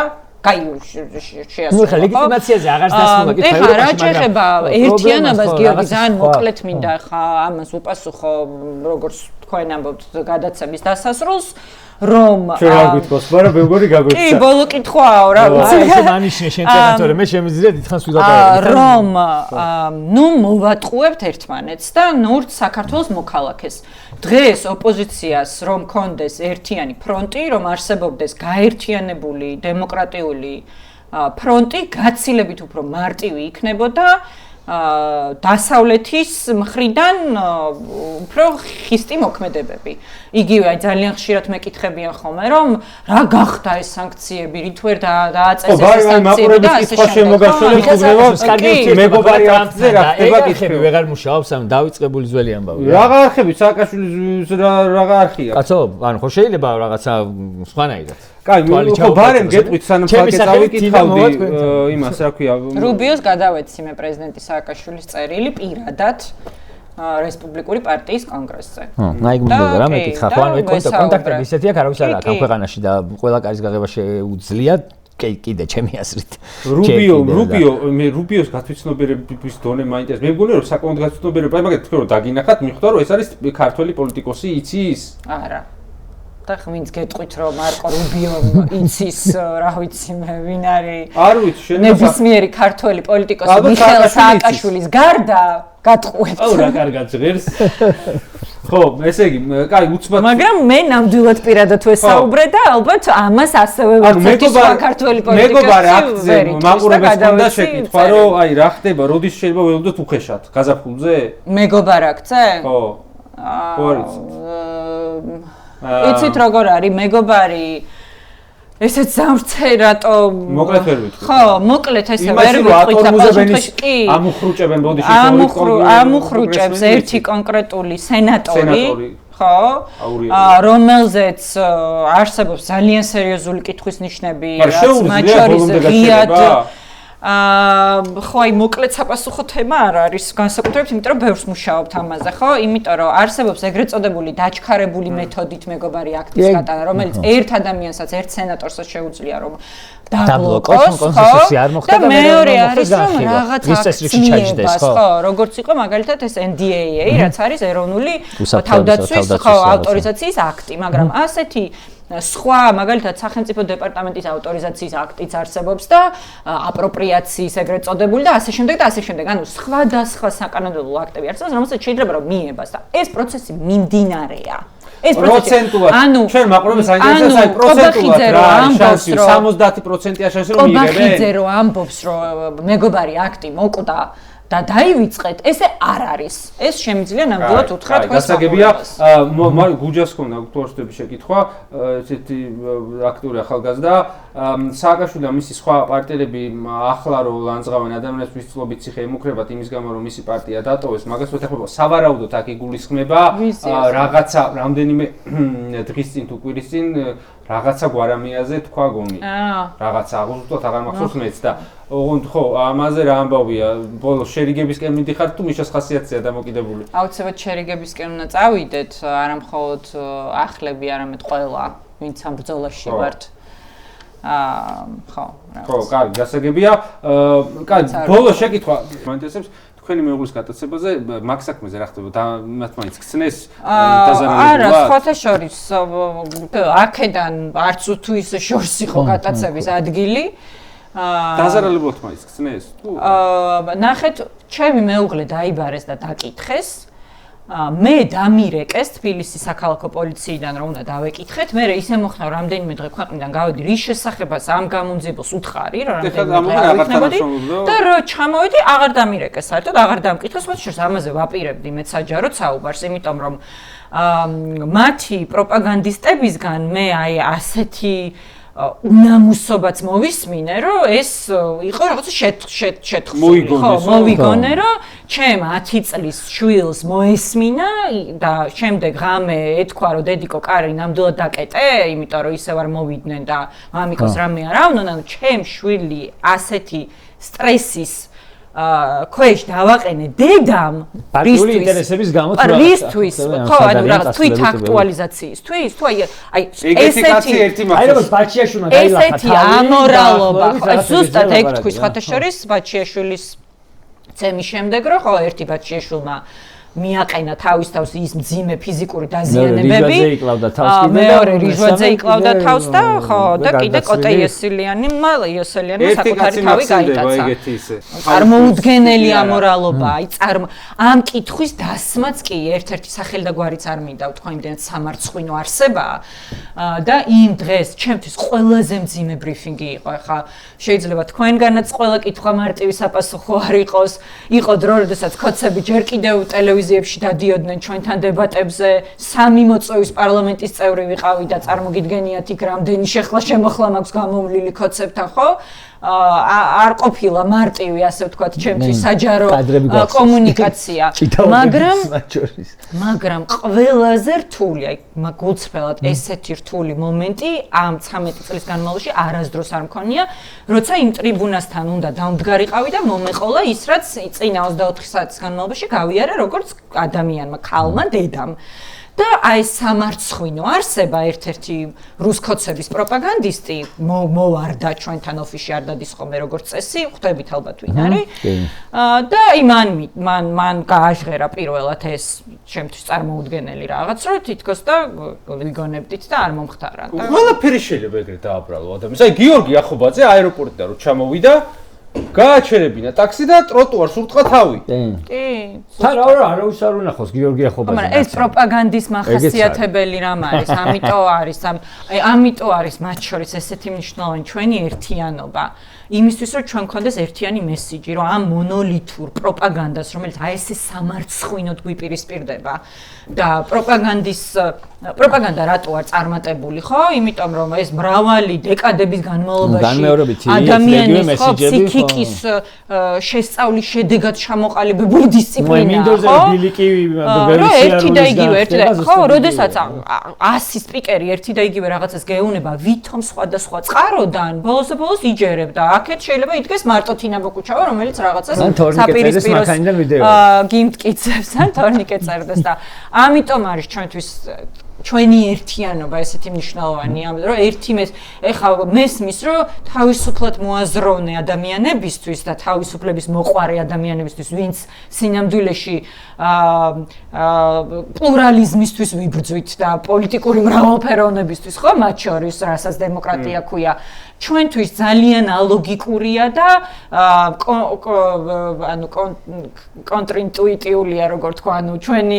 შეასრულა. ნუ ხა ლეგიტიმაციაზე აღარ დასმულა კითხვა ეხლა რა შეეხება ერთიანობას გიორგი ძალიან მოკლედ მინდა ხა ამას უპასუხო როგორც თქვენ ამბობთ გადაცემის დასასრულს რომ ჩვენ არ გითხოვს, მაგრამ მეგონი გაგვეცა. კი, ბოლო კითხვაა რა ვიცი. ესე მანიშნე შენ წერატორე, მე შემიძლია დიდხანს ვილაპარაკო. რომ ნუ მოვატყუებთ ერთმანეთს და ნურთ საქართველოს მოქალაქეს. დღეს ოპოზიციას რომ კონდეს ერთიანი ფრონტი, რომ არსებობდეს გაერთიანებული დემოკრატიული ფრონტი, გაცილებით უფრო მარტივი იქნებოდა დასავლეთის მხრიდან უფრო ხისტი მოქმედებები. იგივე ძალიან ხშირად მეკითხებიან ხოლმე რომ რა გახდა ეს სანქციები, რით ვერ დააწესეს ეს სანქციები და ასე შემდეგ. მეგობარი აქტზე რა ხდება კითხები ვეღარ მუშაობს ამ დავიწყებული ძველი ამბავი. რაღა არხები სააკაშვილის რაღა არხია. კაცო, ანუ ხო შეიძლება რაღაცა სხვანაირად. კაი, ხო ბარემ გეტყვით სანამ ფაქტი წავიკითხავდი იმას რა ქვია. რუბიოს გადავეციმე პრეზიდენტი სააკაშვილის წერილი პირადად რესპუბლიკური პარტიის კონგრესზე. აი გუნდოდა რა მეკითხა, ხო ანუ კონტაქტები ისეთი აქ არავის არ აქვს ამ ქვეყანაში და ყველა კარის გაღება შეუძლია კიდე ჩემი აზრით. რუბიოს გათვითცნობიერების დონე მაინტერესებს. მე მგონია რომ საკმაოდ გათვითცნობიერება, მაგალითად თქვენ რომ დაგინახათ, მიხვდა რომ ეს არის ქართველი პოლიტიკოსი იცის? არა. და ხმინც გეტყვით რომ მარკო რუბიო იცის რა ვიცი მე ვინ არის? არ ვიცი, შენ ნებისმიერი ქართველი პოლიტიკოსი მიხეილ სააკაშვილის გარდა გატყუებთ. აუ რა კარგად ჟღერს. ხო, ესე იგი, კაი, უცბად. მაგრამ მე ნამდვილად პირადად ვესაუბრე და ალბათ ამას ასევე ვერცერთი სხვა ქართველი პოლიტიკოსი მეგობარ აქტზე მაყურებელს უნდა შეკითხვა, რომ აი რა ხდება, როდის შეიძლება ველოდოთ უხეშად, გაზაფხულზე? მეგობარ აქტზე? ხო. ხო არის. იცით როგორ არის მეგობარი ესეც სამრცე რატო მოკლედ ვერ ვიტყვი. ხო, მოკლედ ესე ვერ ვიტყვი და პასუხში კი ამუხრუჭებენ ბოდი ამუხრუჭებს ერთი კონკრეტული სენატორი ხო რომელზეც არსებობს ძალიან სერიოზული კითხვის ნიშნები მათ შორის ღიად ხო აი მოკლედ საპასუხო თემა არ არის განსაკუთრებით იმიტომ რომ ბევრს მუშაობთ ამაზე ხო იმიტომ რომ არსებობს ეგრეთ წოდებული დაჩქარებული მეთოდით მეგობარი აქტის გატანა რომელიც ერთ ადამიანსაც ერთ სენატორსაც შეუძლია რომ დაბლოკოს და მეორე არის რომ რაღაც აქტს ხო როგორც იყო მაგალითად ეს NDAA რაც არის ეროვნული თავდაცვის ხო ავტორიზაციის აქტი მაგრამ ასეთი სხვა მაგალითად სახელმწიფო დეპარტამენტის ავტორიზაციის აქტიც არსებობს და აპროპრიაციის ეგრეთ წოდებული და ასე შემდეგ და ასე შემდეგ. ანუ სხვადასხვა საკანონმდებლო აქტები არსებობს, რომელსაც შეიძლება რომ მიებას და ეს პროცესი მიმდინარეა. ეს პროცენტულად ჩვენ მაყურებელს აინტერესებს აი პროცენტულად რა შანსი 70%-ია შანსი რომ მიიღებენ. ყობახიძე რო ამბობს რომ მეგობარი აქტი მოკვდა და დაივიწყეთ, ესე არ არის. ეს შემიძლია ნამდვილად უთხრა თქვენს გასაგებია, გუჯას ხონდა აქტუალურობის შეკითხვა, ესეთი აქტიური ახალგაზრდა, სააკაშვილმა მისი სხვა პარტიელები ახლა რო ლანძღავენ ადამიანებს ვისწლობით ციხე ემუქრებათ იმის გამო რომ მისი პარტია დატოვეს, მაგას ვეთახმება სავარაუდოდ აქ იგულისხმება რაღაცა რამდენიმე დღის წინ თუ კვირის წინ რაღაცა გვარამიაზე თქვა გონი. რაღაცა აღუზრდოთ აღარ მახსოვს მეც და ოღონდ ხო ამაზე რა ამბავია ბოლოს შერიგებისკენ მიდიხართ თუ მიშას ხასიათზეა დამოკიდებული. აუცილებლად შერიგებისკენ უნდა წავიდეთ, არა მხოლოდ ახლები, არამედ ყველა, ვინც ამ ბრძოლაში ვართ. ხო. ხო, კარგი, გასაგებია. კარგი, ბოლოს შეკითხვა მაინტერესებს თქვენი მეუღლის გატაცებაზე მაგ საქმეზე რა ხდება? მათ მაინც გცნეს დაზარალებულად? არა, სხვათა შორის აქედან არც თუ ისე შორს იყო გატაცების ადგილი. დაზარალებულად მაინც გცნეს? თუ ნახეთ, ჩემი მეუღლე დაიბარეს და დაკითხეს. მე დამირეკეს თბილისის საქალაქო პოლიციიდან რომ უნდა დავეკითხეთ. მე ისე მოხდა რამდენიმე დღე ქვეყნიდან გავედი რის შესახებას ამ გამონძიებელს უთხარი რომ რამდენიმე და რო ჩამოვედი აღარ დამირეკეს საერთოდ აღარ დამკითხეს მათ შორის ამაზე ვაპირებდი მეც საჯაროდ საუბარს იმიტომ რომ მათი პროპაგანდისტებისგან მე აი ასეთი უნამუსობაც მოვისმინე, რომ ეს იყო რაღაცა შეთხსული, ხო, მოვიგონე, რომ ჩემ 10 წლის შვილს მოესმინა და შემდეგ ღამე ეთქვა, რომ დედიკო კარი ნამდვილად დაკეტე, იმიტომ რომ ისე ვარ მოვიდნენ და მამიკოს რამე არ ავნონ, ანუ ჩემ შვილი ასეთი სტრესის ქვეშ დავაყენე დედამ პარტიული ინტერესების გამო თუ რისთვის ხო ანუ რაღაც თვით აქტუალიზაციისთვის თუ აი როგორც ბაჩიაშვილმა დაილახა ესეთი ამორალობა ხო ზუსტად ეგ თქვის ხათაშორის ბაჩიაშვილის ცემის შემდეგ რომ ხო ერთი ბაჩიაშვილმა მიაყენა თავის თავს ის მძიმე ფიზიკური დაზიანებები. მეორე რიჟვაძე იკლავდა თავს და ხო და კიდე კოტე იოსელიანმა საკუთარი თავი გაიტაცა. წარმოუდგენელი ამორალობა, აი ამ კითხვის დასმაც კი ერთ-ერთი სახელი და გვარიც არ მინდა ვთქვა იმდენად სამარცხვინო არსებაა და იმ დღეს ჩემთვის ყველაზე მძიმე ბრიფინგი იყო. ახლა შეიძლება თქვენგანაც ყველა კითხვა მარტივი საპასუხო არ იყოს. იყო დრო, როდესაც ქოცები ჯერ კიდევ ტელევიზიებში დადიოდნენ ჩვენთან დებატებზე, 3 მოწვევის პარლამენტის წევრი ვიყავი და წარმოგიდგენიათ იქ რამდენი შეხლა შემოხლა მაქვს გამომვლილი ქოცებთან, ხო? არ ყოფილა მარტივი, ასე ვთქვათ, ჩემთვის საჯარო კომუნიკაცია, მაგრამ ყველაზე რთული, აი გულწრფელად ესეთი რთული მომენტი ამ 19 წლის განმავლობაში არასდროს არ მქონია, როცა იმ ტრიბუნასთან უნდა დავმდგარიყავი და მომეყოლა ის, რაც წინა 24 საათის განმავლობაში გავიარე როგორც ადამიანმა, ქალმა, დედამ. და აი სამარცხვინო არსება ერთ-ერთი რუსკოცების პროპაგანდისტი მოვარდა ჩვენთან ოფისში არ დადის ხოლმე როგორც წესი, ხვდებით ალბათ ვინ არის. და აი მან გააჟღერა პირველად ეს ჩემთვის წარმოუდგენელი რაღაც, რომ თითქოს და ვიგონებდით და არ მომხდარა. ყველაფერი შეიძლება ეგრე დააბრალო ადამიანს. აი გიორგი ახობაძე აეროპორტიდან რო ჩამოვიდა გააჩერებინა ტაქსი და ტროტუარს ურტყა თავი. კი. არავის არ უნახავს გიორგი ახობაძე. მაგრამ ეს პროპაგანდის მახასიათებელი რამ არის? ამიტომ არის მათ შორის ესეთი მნიშვნელოვანი ჩვენი ერთიანობა. იმისთვის რომ ჩვენ გქონდეს ერთიანი მესიჯი, რომ ამ მონოლითურ პროპაგანდას, რომელიც აი ესე სამარცხვინოდ გვიპირისპირდება და პროპაგანდა რატო არ წარმატებული, ხო? იმიტომ რომ ეს მრავალი დეკადების განმავლობაში ადამიანის ფსიქიკის შესწავლის შედეგად ჩამოყალიბებული დისციპლინაა, ხო? ერთი და იგივე, ხო, როდესაც 100 სპიკერი ერთი და იგივე რაღაცას გეუბნება ვითომ სხვადასხვა წყაროდან, ბოლოს იჯერებდა. აქეთ შეიძლება იდგეს მარტო თინა ბოკუჩავა, რომელიც რაღაცას საპირისპიროს გიმტკიცებს ან თორნიკე წერდეს და ამიტომ არის ჩვენთვის ჩვენი ერთიანობა ესეთი მნიშვნელოვანი, რომ ერთი ეხლა მესმის, რომ თავისუფლად მოაზროვნე ადამიანებისთვის და თავისუფლების მოყვარე ადამიანებისთვის, ვინც სინამდვილეში პლურალიზმისთვის ვიბრძვით და პოლიტიკური მრავალფეროვნებისთვის, ხო, მათ შორის, რასაც დემოკრატია ქვია, ჩვენთვის ძალიან ალოგიკურია და ანუ კონტრინტუიტიულია, როგორ თქვა, ანუ ჩვენი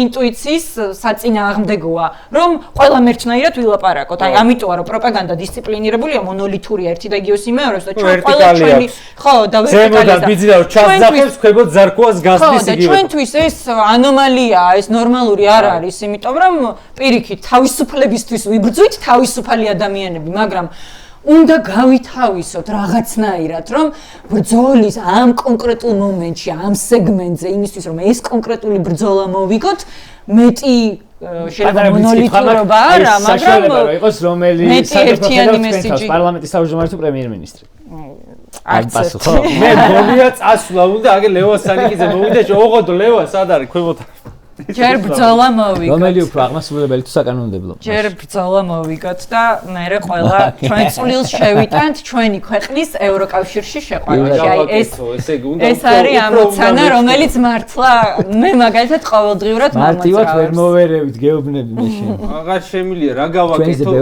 ინტუიციის საწინააღმდეგოა, რომ ყველა მერჩნაირად ვილაპარაკოთ. აი, ამიტომაა, რომ პროპაგანდა დისციპლინირებულია, მონოლითურია, ერთი და იგივე იმეორებს და ჩვენ ყველა ჩვენი ხო და ვერტიკალია. ზემოდან ბიძინა რომ ჩასძახებს, ხვებოთ ზარქოას გასდის იგივე. ხო, და ჩვენთვის ეს ანომალიაა, ეს ნორმალური არ არის, იმიტომ რომ პირიქით თავისუფლებისთვის ვიბრძვით, თავისუფალი ადამიანები, მაგრამ უნდა გავითავისოთ რაღაცნაირად, რომ ბრძოლის ამ კონკრეტულ მომენტში, ამ სეგმენტზე, იმისთვის რომ ეს კონკრეტული ბრძოლა მოვიგოთ, მეტი შეიძლება მონოლითურობა არა, მაგრამ იყოს რომელიც ერთიანი მესიჯი პარლამენტის თავმჯდომარე თუ პრემიერ-მინისტრი. არც ხო, მე მგონია წასვლა უნდა აგე ლევან სანიკიძე მოვიდა, ოღონდ ლევან სად არის ქვემოთ ჯერ ბრძოლა მოვიგოთ. რომელი უფრო აღმასრულებელი თუ საკანონმდებლო? ჯერ ბრძოლა მოვიგოთ და მერე ყველა ჩვენ წვლილს შევიტანთ ჩვენი ქვეყნის ევროკავშირში შეყვანაში. აი ეს არის ამოცანა, რომელიც მართლა მე მაგალითად ყოველდღიურად მომწონს. მარტივად ვერ მოვერევით გეუბნები მე შენ. აღარ შემიძლია რა გავაკეთო?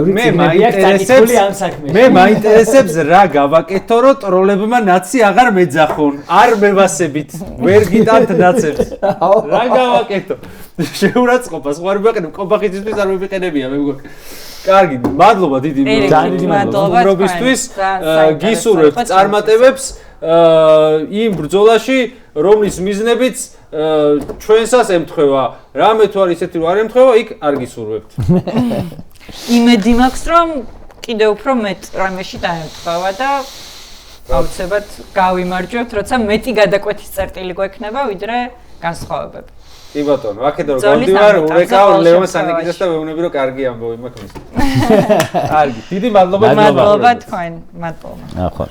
მე მაინტერესებს რა გავაკეთო, რომ ტროლებმა ნაცი აღარ მეძახონ. არ მევასებით. ვერ გიტანთ ნაცებს. რა გავაკეთო? შეურაცხყოფა, სხვა არ ვიყენებ, კომპახიცისთვის არ ვიყენებია, მე მგონი. კარგი, მადლობა დიდი მადლობა მადლობისთვის. გისურვებთ წარმატებებს იმ ბრძოლაში, რომლის მიზნებიც ჩვენსას ემთხვევა. რამე თუ არის ისეთი, რომ არ ემთხვევა, იქ არ გისურვებთ. იმედი მაქვს, რომ კიდევ უფრო მეტ რამეში დაემთხვევა და აუცილებლად გავიმარჯვებთ, როცა მეტი გადაკვეთის წერტილი გვექნება, ვიდრე განსხვავებები. კი ბატონო, აქედან გავდივარ, ურეკავ ლევან სანიკიძეს და ვეუბნები, რომ კარგი ამბავი მაქვს. კარგი, დიდი მადლობა. მადლობა თქვენ, მადლობა. ახლა